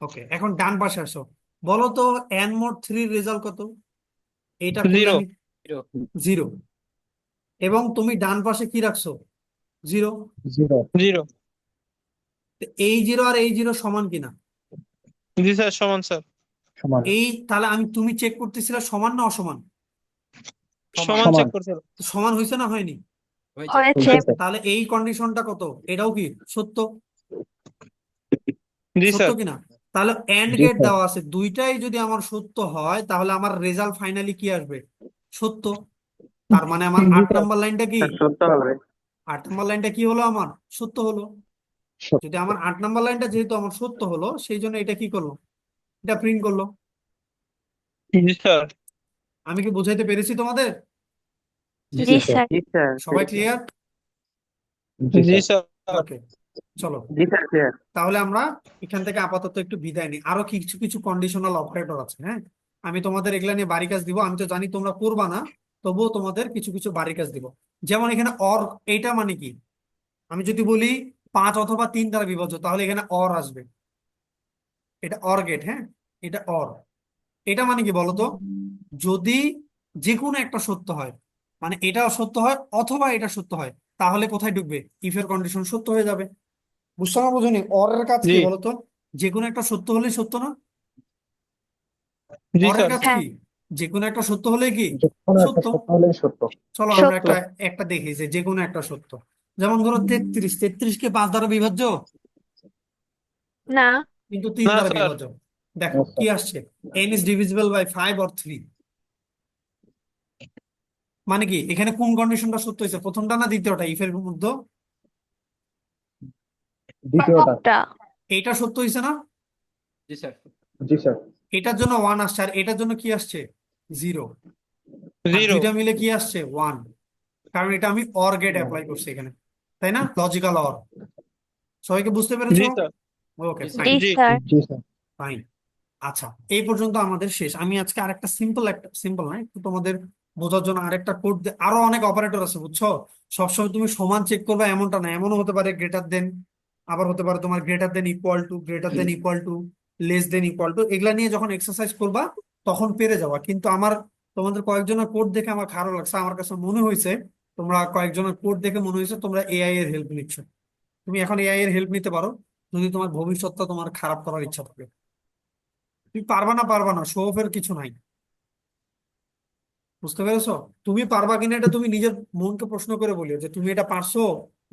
ওকে, এখন ডান পাশে আসো। বলো তো এন মোট 3 রেজাল্ট কত? এটা করলে 0। আমি 0 0। এবং তুমি ডান পাশে কি রাখছো? 0। 0 0। এই 0 আর এই 0 সমান কিনা? জি স্যার, সমান স্যার। সমান এই তাহলে আমি, তুমি চেক করতেছিলে সমান না অসমান? সমান। সমান চেক সমান করছে। তো সমান হয়েছে না হয়নি? হয়েছে। হয়েছে হয়েছে স্যার তাহলে এই কন্ডিশনটা কত? এটাও কি সত্য? জি সত্য স্যার। কিনা? তাহলে এন্ড জি গেট স্যার দেওয়া আছে, দুইটাই যদি আমার সত্য হয় তাহলে আমার রেজাল্ট ফাইনালি কি আসবে? সত্য। তার মানে আমার জি 8 স্যার। নাম্বার লাইনটা কি? স্যার সত্য হবে। 8 নাম্বার লাইনটা কি হলো? আমার সত্য হলো। যদি আমার 8 নাম্বার লাইনটা যেহেতু আমার সত্য হলো, সেই জন্য এটা কি করলো? এটা প্রিন্ট করলো। জি স্যার। আমি কি বুঝাইতে পেরেছি তোমাদের? জি জি স্যার। স্যার জি স্যার। সবাই ক্লিয়ার? জি জি স্যার স্যার। ওকে, চলো। জি স্যার ক্লিয়ার। তাহলে আমরা এখান থেকে আপাতত একটু বিদায় নিই। আরো কিছু কিছু কন্ডিশনাল অপারেটর আছে, হ্যাঁ। আমি তোমাদের এগুলা নিয়ে বাড়ি কাজ দিব, আমি তো জানি তোমরা করবা না, তবুও তোমাদের কিছু কিছু বাড়ি কাজ দিব। যেমন এখানে অর, এইটা মানে কি? আমি যদি বলি 5 অথবা 3 দ্বারা বিভাজ্য, তাহলে এখানে অর আসবে। এটা অর গেট, হ্যাঁ, এটা অর। এটা মানে কি বলতো? যদি যে কোনো একটা সত্য হয়, মানে এটাও সত্য হয় অথবা এটা সত্য হয়, তাহলে কোথায় ঢুকবে? ইফের কন্ডিশন সত্য হয়ে যাবে। বুঝছো না বুঝুনি? অর এর কাজ জি। কি বলতো? যে কোনো একটা সত্য হলেই সত্য না? জি অরের স্যার। কাজ হ্যাঁ কি? যে কোনো একটা সত্য হলে কি যে কোনো একটা সত্য? সত্য হলেই সত্য চলো আমরা সত্য একটা একটা দেখি যে যে কোনো একটা সত্য। যেমন ধরো 33, 33 কে 5 দ্বারা বিভাজ্য, না কিন্তু 3 না দ্বারা স্যার। বিভাজ্য। দেখো কি আসছে, n is divisible by 5 or 3। মানে কি এখানে কোন কন্ডিশনটা সত্য হয়েছে? প্রথমটা না দ্বিতীয়টা ইফের মধ্যে? দ্বিতীয়টা প্রথমটা এইটা সত্য হয়েছে না? জি স্যার। জি স্যার এটার জন্য 1 আসছে আর এটার জন্য কি আসছে 0, আর 0 দুইটা মিলে কি আসছে 1, কারণ এটা আমি অর গেট অ্যাপ্লাই করছি এখানে, তাই না? Logical or. সবাইকে বুঝতে পেরেছো? জি স্যার ওকে, জি স্যার। ফাইন জি জি স্যার স্যার ফাইন। আচ্ছা, এই পর্যন্ত আমাদের শেষ। আমি আজকে আরেকটা সিম্পল না, একটু তোমাদের বোঝার জন্য আরেকটা কোড, আরো অনেক অপারেটর আছে বুঝছো। সবসময় তুমি সমান চেক করবে এমনটা না, এমনও হতে পারে গ্রেটার দেন, আবার হতে পারে তোমার greater than equal two, greater than equal two, less than equal two. এগুলা নিয়ে যখন এক্সারসাইজ করবা তখন পেরে যাওয়া। কিন্তু আমার তোমাদের কয়েকজনের কোড দেখে আমার খারাপ লাগছে, আমার কাছে মনে হয়েছে তোমরা কয়েকজনের কোড দেখে মনে হয়েছে তোমরা এআই এর হেল্প নিচ্ছ। তুমি এখন এআই এর হেল্প নিতে পারো যদি তোমার ভবিষ্যৎটা তোমার খারাপ করার ইচ্ছা থাকে। তুমি পারবা না, শো অফের কিছু নাই। বুঝতে পেরেছো? তুমি পারবা কিনা এটা তুমি নিজের মনকে প্রশ্ন করে বলিও যে তুমি এটা পারছো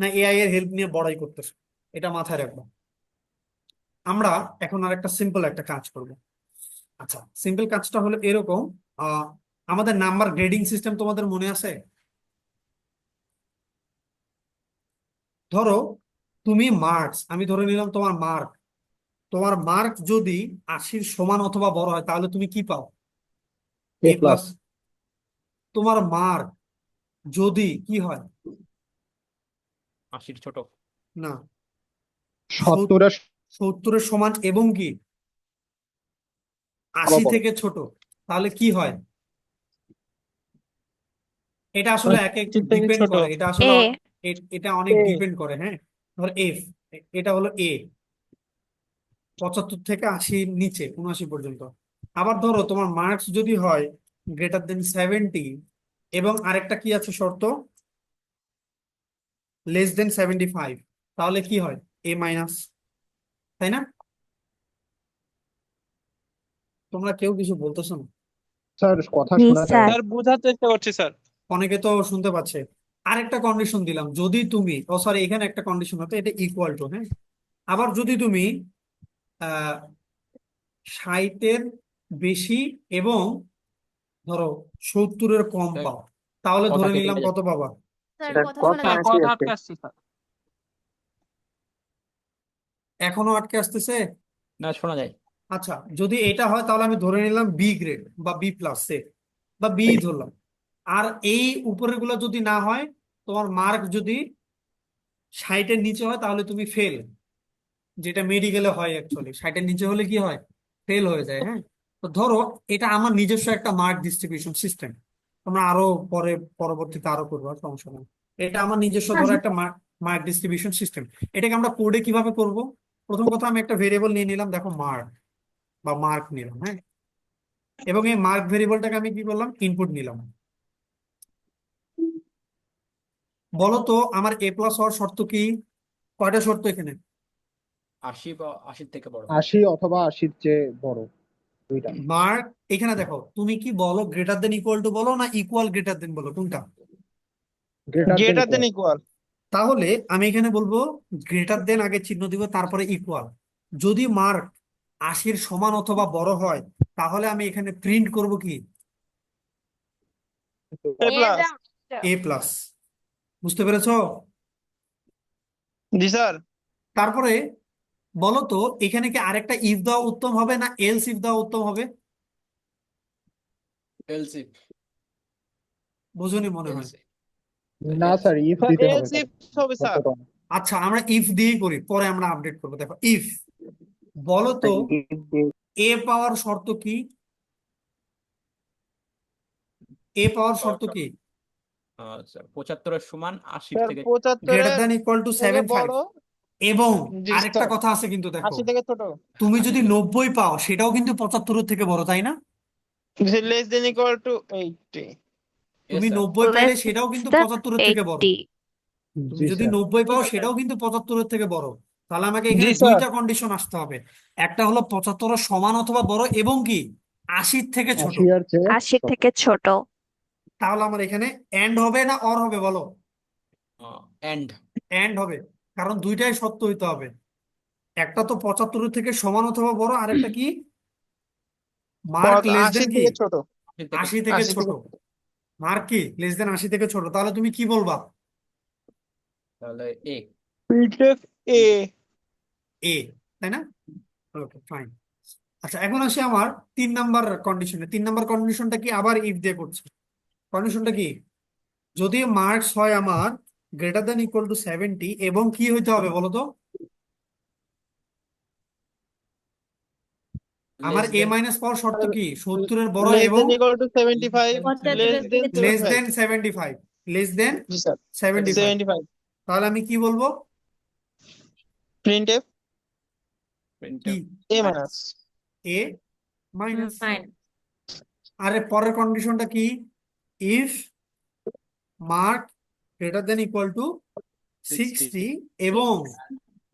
না এআই এর হেল্প নিয়ে বড়াই করতেছো। এটা মাথায় রাখবো। আমরা এখন আর একটা সিম্পল একটা কাজ করব। আচ্ছা, সিম্পল কাজটা হলো এরকম। আহ আমাদের নাম্বার গ্রেডিং সিস্টেম তোমাদের মনে আছে? ধরো তুমি মার্কস, আমি ধরে নিলাম তোমার মার্ক যদি 80-র সমান অথবা বড় হয় তাহলে তুমি কি পাও? এ এ প্লাস। প্লাস। তোমার মার্ক যদি কি হয়? 80 ছোট। না, 70-এর 70-এর সমান এবং কি 80 বরাবর। থেকে ছোট, তাহলে কি হয়? এটা আসলে এক এক 80 থেকে ডিপেন্ড ছোট করে, এটা আসলে এ এটা অনেক এ ডিপেন্ড করে। হ্যাঁ, ধর এফ, এটা হলো এ, 75 থেকে 80 নিচে 79 পর্যন্ত। আবার ধরো তোমার মার্কস যদি হয় গ্রেটার দেন 70, এবং আরেকটা কি আছে শর্ত, লেস দেন 75, তাহলে কি হয়? এ মাইনাস, তাই না? তোমরা কেউ কিছু বলতেছো না। স্যার কথা জি শোনা যায় স্যার না। স্যার বোঝার চেষ্টা করছি স্যার। অনেকে তো শুনতে পাচ্ছে। আরেকটা কন্ডিশন দিলাম, যদি তুমি, ও সরি, এখানে একটা কন্ডিশন হতো, এটা ইকুয়াল টু, হ্যাঁ। আবার যদি তুমি আহ 60-এর বেশি এবং ধরো 70-এর কম স্যার, পাও, তাহলে কথা ধরে কেটে নিলাম কেটে কত যাচ্ছে। পাবা? স্যার স্যার কথা শোনা কথা স্যার যাচ্ছে আটকে কথা যাচ্ছে। আটকে আসছে স্যার। এখনো আটকে আসতেছে? না, শোনা যায়। আচ্ছা, যদি এটা হয় তাহলে আমি ধরে নিলাম বি গ্রেড বা বি প্লাস সে, বা বি ধরলাম। আর এই উপরের গুলো যদি না হয়, তোমার মার্ক যদি 60-এর নিচে হয় তাহলে তুমি ফেল, যেটা মেডিকেলে হয় অ্যাকচুয়ালি। 60-এর নিচে হলে কি হয়? ফেল হয়ে যায়, হ্যাঁ। তো ধরো এটা আমার নিজস্ব একটা মার্ক ডিস্ট্রিবিউশন সিস্টেম, তোমরা আরো পরে পরবর্তীতে আরো করবো, সমস্যা নেই। এটা আমার নিজস্ব ধরো একটা মার্ক ডিস্ট্রিবিউশন সিস্টেম। এটাকে আমরা কোডে কিভাবে করব? প্রথম কথা আমি একটা ভেরিয়েবল নিয়ে নিলাম, দেখো মার্ক বা মার্ক নিলাম, হ্যাঁ। এবং এই মার্ক ভেরিয়েবলটাকে আমি কি করলাম? ইনপুট নিলাম। বলো তো আমার এ প্লাস হওয়ার শর্ত কি? কয়টা শর্ত এখানে? 80 বা 80 থেকে বড়। 80 অথবা 80-র চেয়ে বড়, দুইটা। মার্ক, এখানে দেখো তুমি কি বলো, গ্রেটার দেন ইকুয়াল টু বলো না ইকুয়াল গ্রেটার দেন বলো, কোনটা? Greater than greater than equal. Equal. তাহলে আমি এখানে বলবো গ্রেটার দেন আগে চিহ্ন দিব, তারপরে ইকুয়াল। যদি মার্ক 80-র সমান অথবা বড় হয় তাহলে আমি এখানে প্রিন্ট করব কি? এ প্লাস। এ প্লাস। বুঝতে পেরেছো? জি স্যার। তারপরে বলো তো এখানে কি আরেকটা ইফ দেওয়া উত্তম হবে না এলস ইফ দেওয়া উত্তম হবে? এলসি। বুঝুনি মনে হয়। এলসি। না স্যার, ইফ স্যার দিতে হবে এলস স্যার। ইফ হবে স্যার। শর্তটা না। আচ্ছা, আমরা ইফ দিয়েই করি, পরে আমরা আপডেট করবো। দেখো ইফ, বলো তো এ পাওয়ার শর্ত কি? এ পাওয়ার শর্ত কি? স্যার 75-এর সমান 80 স্যার থেকে। 75 গ্রেটার এর দ্যান ইকুয়াল টু থেকে 75। বড়। এবং জি আরেকটা স্যার। কথা আছে কিন্তু, দেখো 80 থেকে ছোট। তুমি 80 যদি থেকে। 90 পাও সেটাও কিন্তু 75-এর থেকে বড়, তাই না? Less than equal two 80। Yes তুমি স্যার। 90 পাইলে লেস সেটাও কিন্তু দেন 75-এর থেকে বড়। 80 তুমি জি যদি স্যার। 90 পাও সেটাও কিন্তু 75-এর থেকে বড়। তাহলে আমাকে জি এখানে স্যার। দুইটা কন্ডিশন আসতে হবে। একটা হলো 75-এর সমান অথবা বড়, এবং কি 80-র থেকে ছোট। 80-এর চেয়ে 80 ছোট। থেকে ছোট তাহলে আমার এখানে এন্ড হবে না অর হবে বলো? এন্ড। এন্ড হবে, কারণ দুইটাই সত্য হইতে হবে। একটা তো 75-এর থেকে সমান অথবা বড়, আরেকটা কি মার্ক লেস 80 দেন কি থেকে ছোট। 80 থেকে 80 ছোট। থেকে 80 ছোট। থেকে। মার্ক কি লেস দেন 80 থেকে ছোট, তাহলে তুমি কি বলবা? তাহলে এ। প্রিন্টএফ এ। এ, তাই না? ওকে, ফাইন। আচ্ছা, এখন আসি আমার 3 নাম্বার কন্ডিশনে। 3 নাম্বার কন্ডিশনটা কি? আবার ইফ দিয়ে করছি। কন্ডিশনটা কি? যদি মার্কস হয় আমার গ্রেটার দ্যান ইকুয়াল টু 70 এবং কি হইতে হবে বলো তো? আমার লেস এ দেন মাইনাস পাওয়ার শর্ত কি? 70-এর বড় লেস এবং than equal to 75, less than less 75। Than 75, less than জি স্যার, 75। 75। তাহলে আমি কি বলবো? প্রিন্ট এফ কি? A minus. A minus. Fine. আরে পরের কন্ডিশনটা কি? If mark greater than equal to 60 এবং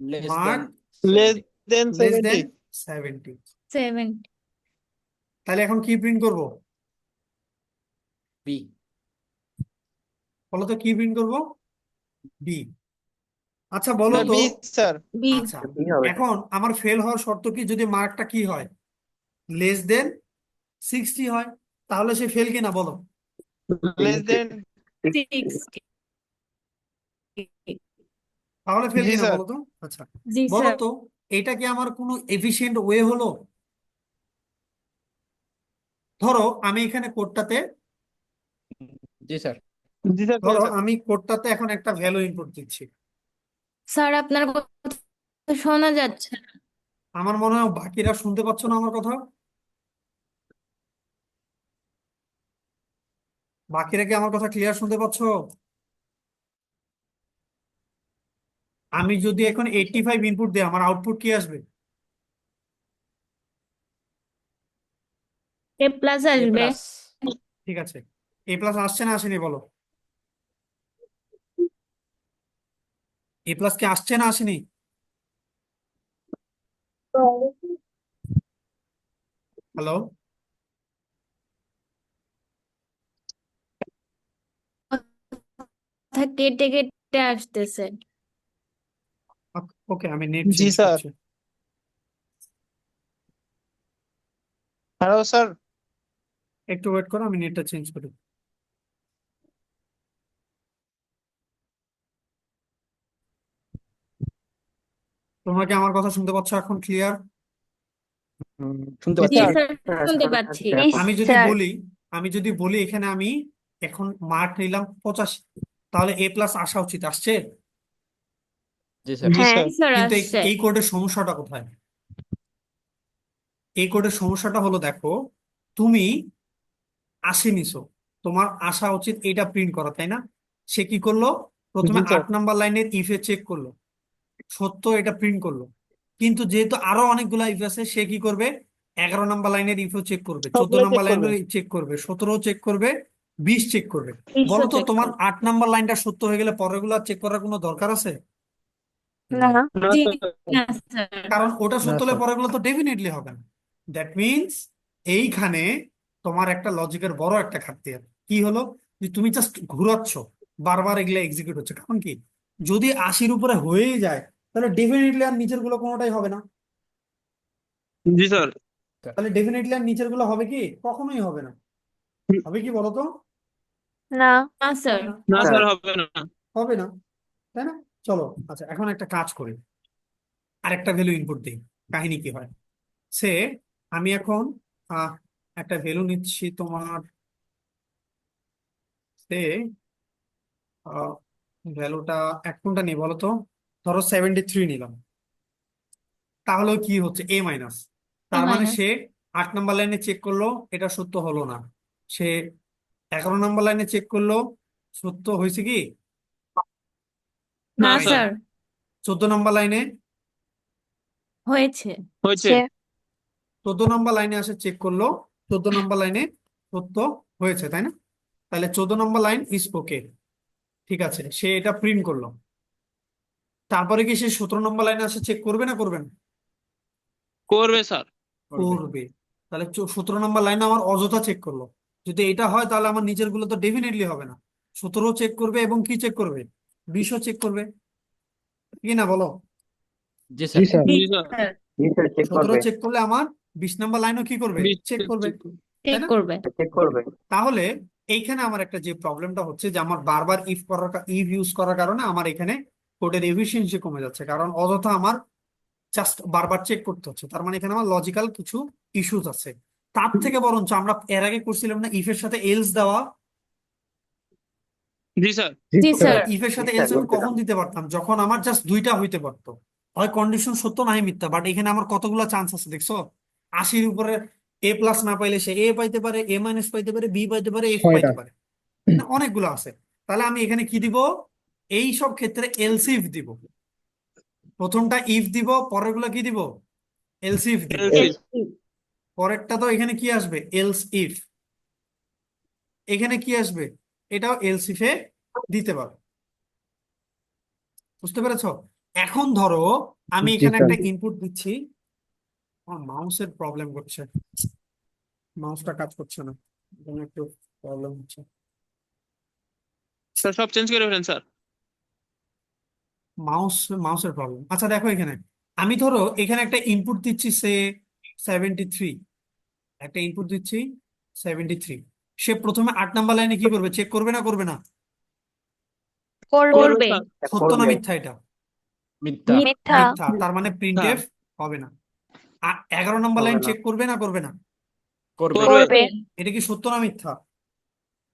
less mark than less than less than 70। 70। 7 তাহলে এখন কি প্রিন্ট করব? বি। বলো তো কি প্রিন্ট করব? বি। আচ্ছা বলো স্যার তো। B sir. বি আচ্ছা, কি হবে? এখন আমার ফেল হওয়ার শর্ত কি? যদি মার্কটা কি হয়? লেস দেন 60 হয়। তাহলে সে ফেল কিনা বলো? লেস দেন 60 তাহলে ফেল জি কিনা স্যার। বলো তো? আচ্ছা, জি বলো স্যার তো এটা কি আমার কোনো এফিশিয়েন্ট ওয়ে হলো? ধরো আমি এখানে কোডটাতে জি স্যার। জি স্যার ধরো স্যার। আমি কোডটাতে এখন একটা ভ্যালু ইনপুট দিচ্ছি। স্যার আপনার কথা শোনা যাচ্ছে না। আমার মনে হয় বাকিরা শুনতে পাচ্ছ না আমার কথা। বাকিরা কি আমার কথা ক্লিয়ার শুনতে পাচ্ছ? আমি যদি এখন 85 ইনপুট দিই আমার আউটপুট কি আসবে? এ প্লাস এ আসবে। প্লাস। ঠিক আছে, এ প্লাস আসছে না আসেনি বলো? এ প্লাস কি আসছে না আসেনি? হ্যালো? কথা কেটে কেটে আসতেছে। ওকে, আমি নেট জি চেঞ্জ স্যার। করছি। Hello sir. একটু ওয়েট করো, আমি নেটটা চেঞ্জ করি। তোমরা কি আমার কথা শুনতে পাচ্ছ এখন ক্লিয়ার? শুনতে জি পাচ্ছি। জি স্যার। স্যার শুনতে পাচ্ছি। আমি যদি বলি আমি যদি বলি এখানে আমি এখন মার্ক নিলাম 85, তাহলে এ প্লাস আসা উচিত। আসছে? জি স্যার। জি হ্যাঁ স্যার। স্যার কিন্তু এই আসছে। এই কোডের সমস্যাটা কোথায়? এই কোডের সমস্যাটা হলো, দেখো তুমি 80 নিছো, তোমার আসা উচিত এটা প্রিন্ট করা, তাই না? সে কি করলো? প্রথমে জি স্যার। 8 নাম্বার লাইনের ইফে চেক করলো, সত্য এটা প্রিন্ট করলো। কিন্তু যেহেতু আরো অনেকগুলা ইফ আছে, সে কি করবে? 11 নাম্বার লাইনের ইফও চেক করবে, চোদ্দ সবগুলো চেক নাম্বার করবে। লাইনের চেক করবে, 17 চেক করবে, 20 চেক করবে। বিশ্ব বলো তো চেক তোমার করবে। 8 নাম্বার লাইনটা সত্য হয়ে গেলে পরেরগুলো চেক করার কোনো দরকার আছে? না না জি স্যার। না স্যার। কারণ ওটা না সত্য হলে স্যার। পরেরগুলো তো ডেফিনেটলি হবে না। দ্যাট মিনস এইখানে তোমার একটা লজিকের বড় একটা ঘাটতি আছে। কি হলো? যে তুমি জাস্ট ঘুরাচ্ছ, বারবার এগুলো এক্সিকিউট হচ্ছে। কারণ কি? যদি 80-র উপরে হয়েই যায় তাহলে ডেফিনেটলি আর নিচের গুলো কোনোটাই হবে না। জি স্যার। তাহলে ডেফিনেটলি আর নিচের গুলো হবে কি? কখনোই হবে না। হবে কি বলো তো? না না স্যার। হবে না। না হবে স্যার না। হবে না। হবে না, তাই না? চলো, আচ্ছা এখন একটা কাজ করি, আরেকটা ভ্যালু ইনপুট দিই। কাহিনী কি হয়? সে আমি এখন আহ, একটা ভ্যালু নিচ্ছি তোমার। সে ভ্যালুটা এক কোনটা নিই বলো তো? ধরো 73 নিলাম। তাহলে কি হচ্ছে? এ মাইনাস। এ তার মানে মাইনাস। সে 8 নাম্বার লাইনে চেক করলো, এটা সত্য হলো না। সে 11 নাম্বার লাইনে চেক করলো, সত্য হয়েছে কি? না না হয়নি। স্যার। স্যার 14 নাম্বার লাইনে হয়েছে। হয়েছে। 14 নাম্বার লাইনে আসে চেক করলো, 14 নাম্বার লাইনে সত্য হয়েছে, তাই না? তাহলে 14 নাম্বার লাইন ইজ ওকে। ঠিক আছে, সে এটা প্রিন্ট করলো। তারপরে কি সে 17 নাম্বার লাইনে আসে চেক করবে না করবে না? করবে স্যার। করবে। তাহলে 17 নাম্বার লাইন আমার অযথা চেক করলো। যদি এটা হয় তাহলে আমার নিচের গুলো তো ডেফিনেটলি হবে না। 17 চেক করবে এবং কি চেক করবে? 20 চেক করবে, কি না বলো? জি জি স্যার। স্যার। জি জি স্যার। স্যার 17 চেক করলে আমার 20 নাম্বার লাইনও কি করবে? চেক করবে, তাই চেক না? করবে। চেক করবে। তাহলে এইখানে আমার একটা যে প্রবলেমটা হচ্ছে যে আমার বারবার ইফ ইউজ করার কারণে আমার এখানে কোডের এফিসিয়েন্সি কমে যাচ্ছে, কারণ অযথা আমার জাস্ট বারবার চেক করতে হচ্ছে, তার মানে এখানে আমার লজিক্যাল কিছু ইস্যুস আছে। তার থেকে বরঞ্চ আমরা এর আগে করছিলাম না ইফ এর সাথে এলস দেওয়া, জি স্যার। জি স্যার। ইফ এর সাথে জি এলস স্যার, আমি কখন দিতে পারতাম, যখন আমার জাস্ট দুইটা হইতে পারতো, হয় কন্ডিশন সত্য না হয় মিথ্যা। বাট এখানে আমার কতগুলো চান্স আছে দেখছো, 80-র উপরে এ প্লাস না পাইলে সে এ পাইতে পারে, এ মাইনাস পাইতে পারে, বি পাইতে পারে, এফ 6টা। পাইতে পারে, না অনেকগুলো আছে। তাহলে আমি এখানে কি দিব, এই সব ক্ষেত্রে এলস ইফ দিব। প্রথমটা ইফ দিব, পরেরগুলো কি দিব, এলস ইফ দিব। এলসি পরেরটা তো এখানে কি আসবে, এলস ইফ। এখানে কি আসবে, এটাও এলস ইফে দিতে পারো। বুঝতে পেরেছো? এখন ধরো আমি জি এখানে স্যার। একটা ইনপুট দিচ্ছি, আমার মাউসের প্রবলেম করছে, মাউসটা কাজ করছে না, এখানে একটু প্রবলেম হচ্ছে। স্যার, সব চেঞ্জ করে ফেলেন স্যার। মাউসের প্রবলেম। আচ্ছা দেখো এখানে আমি ধরো এখানে একটা ইনপুট দিচ্ছি সে 73, একটা ইনপুট দিচ্ছি 73। সে প্রথমে 8 নাম্বার লাইনে কি করবে, চেক করবে না করবে না, করবে করবে। স্যার। সত্য না করবে। মিথ্যা এটা, মিথ্যা। মিথ্যা। মিথ্যা। তার মানে প্রিন্ট হ্যাঁ। এফ হবে না। 11 নাম্বার হবে লাইন না। চেক করবে না করবে না, করবে। করবে। এটা কি সত্য না মিথ্যা,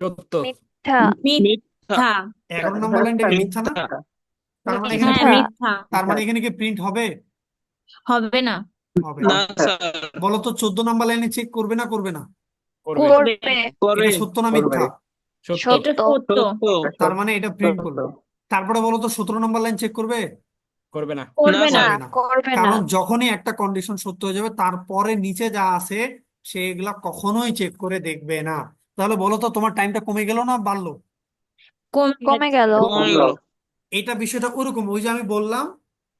সত্য। মিথ্যা। মিথ্যা। 11 নাম্বার লাইনটা মিথ্যা না, মিথ্যা। তার মানে এখানে হ্যাঁ, প্রিন্ট, মিথ্যা। তার মানে এখানে কি প্রিন্ট হবে, হবে না। হবে না না। স্যার। বলো তো 14 নাম্বার লাইনে চেক করবে না করবে না, করবে। করবে। করে। এটা সত্য না করবে। মিথ্যা, সত্য। এটা সত্য। সত্য। তার মানে এটা প্রিন্ট করবে। সত্য। তারপরে বলো তো 17 নাম্বার লাইন চেক করবে, করবে না। করবে না। স্যার। হবে না। করবে না। কারণ যখনই একটা কন্ডিশন সত্য হয়ে যাবে তারপরে নিচে যা আছে সেগুলা কখনোই চেক করে দেখবে না। তাহলে বলো তো তোমার টাইমটা কমে গেল না বাড়লো? কমে গেল। কমে গেল। এটা বিষয়টা ওরকম, ওই যে আমি বললাম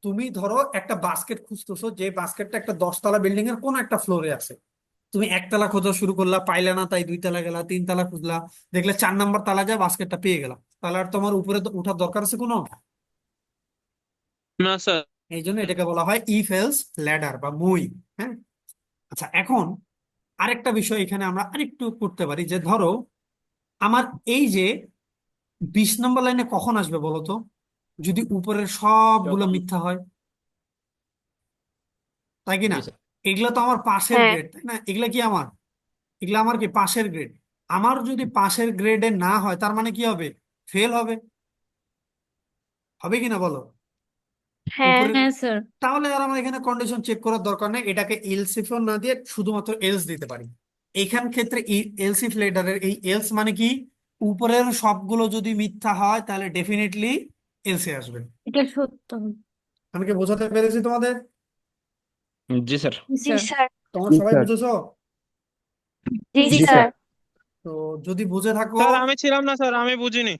তুমি ধরো একটা বাস্কেট খুঁজতেছো, যে বাস্কেটটা একটা 10 তলা বিল্ডিং এর কোন একটা ফ্লোরে আছে, তুমি 1 তলা খোঁজা শুরু করলা, পাইলে না, তাই 2 তলা গেলা, 3 তলা খুঁজলা, দেখলে 4 নাম্বার তলা যায় বাস্কেটটা পেয়ে গেলা, তাহলে আর তোমার উপরে তো উঠার দরকার আছে কোনো? না স্যার। এই জন্য এটাকে বলা হয় ইফ এলস ল্যাডার বা মই। হ্যাঁ। আচ্ছা এখন আরেকটা বিষয় এখানে আমরা আরেকটু করতে পারি, যে ধরো আমার এই যে 20 নাম্বার লাইনে কখন আসবে বলো তো, যদি উপরের সবগুলো যখন মিথ্যা হয়, তাই কি না? জি স্যার। এগুলা তো আমার পাশের হ্যাঁ। গ্রেড, তাই না? এগুলা কি আমার, এগুলা আমার কি পাশের গ্রেড। আমার যদি পাশের গ্রেডে না হয় তার মানে কি হবে, ফেল হবে, হবে কিনা বলো? হ্যাঁ। উপরের, হ্যাঁ স্যার। তাহলে আর আমার এখানে কন্ডিশন চেক করার দরকার নেই, এটাকে এলস ইফ না দিয়ে শুধুমাত্র এলস দিতে পারি। এইখান ক্ষেত্রে এলস ইফ লেটারের এই এলস মানে কি, উপরের সবগুলো যদি মিথ্যা হয় তাহলে ডেফিনেটলি এলসে আসবে। এটা সত্য। আমি কি বোঝাতে পেরেছি তোমাদের? জি স্যার। জি স্যার। তোমরা জি সবাই স্যার। বুঝেছো? জি জি স্যার। স্যার। তো যদি বুঝে থাকো, স্যার, আমি ছিলাম না স্যার, আমি বুঝিনি।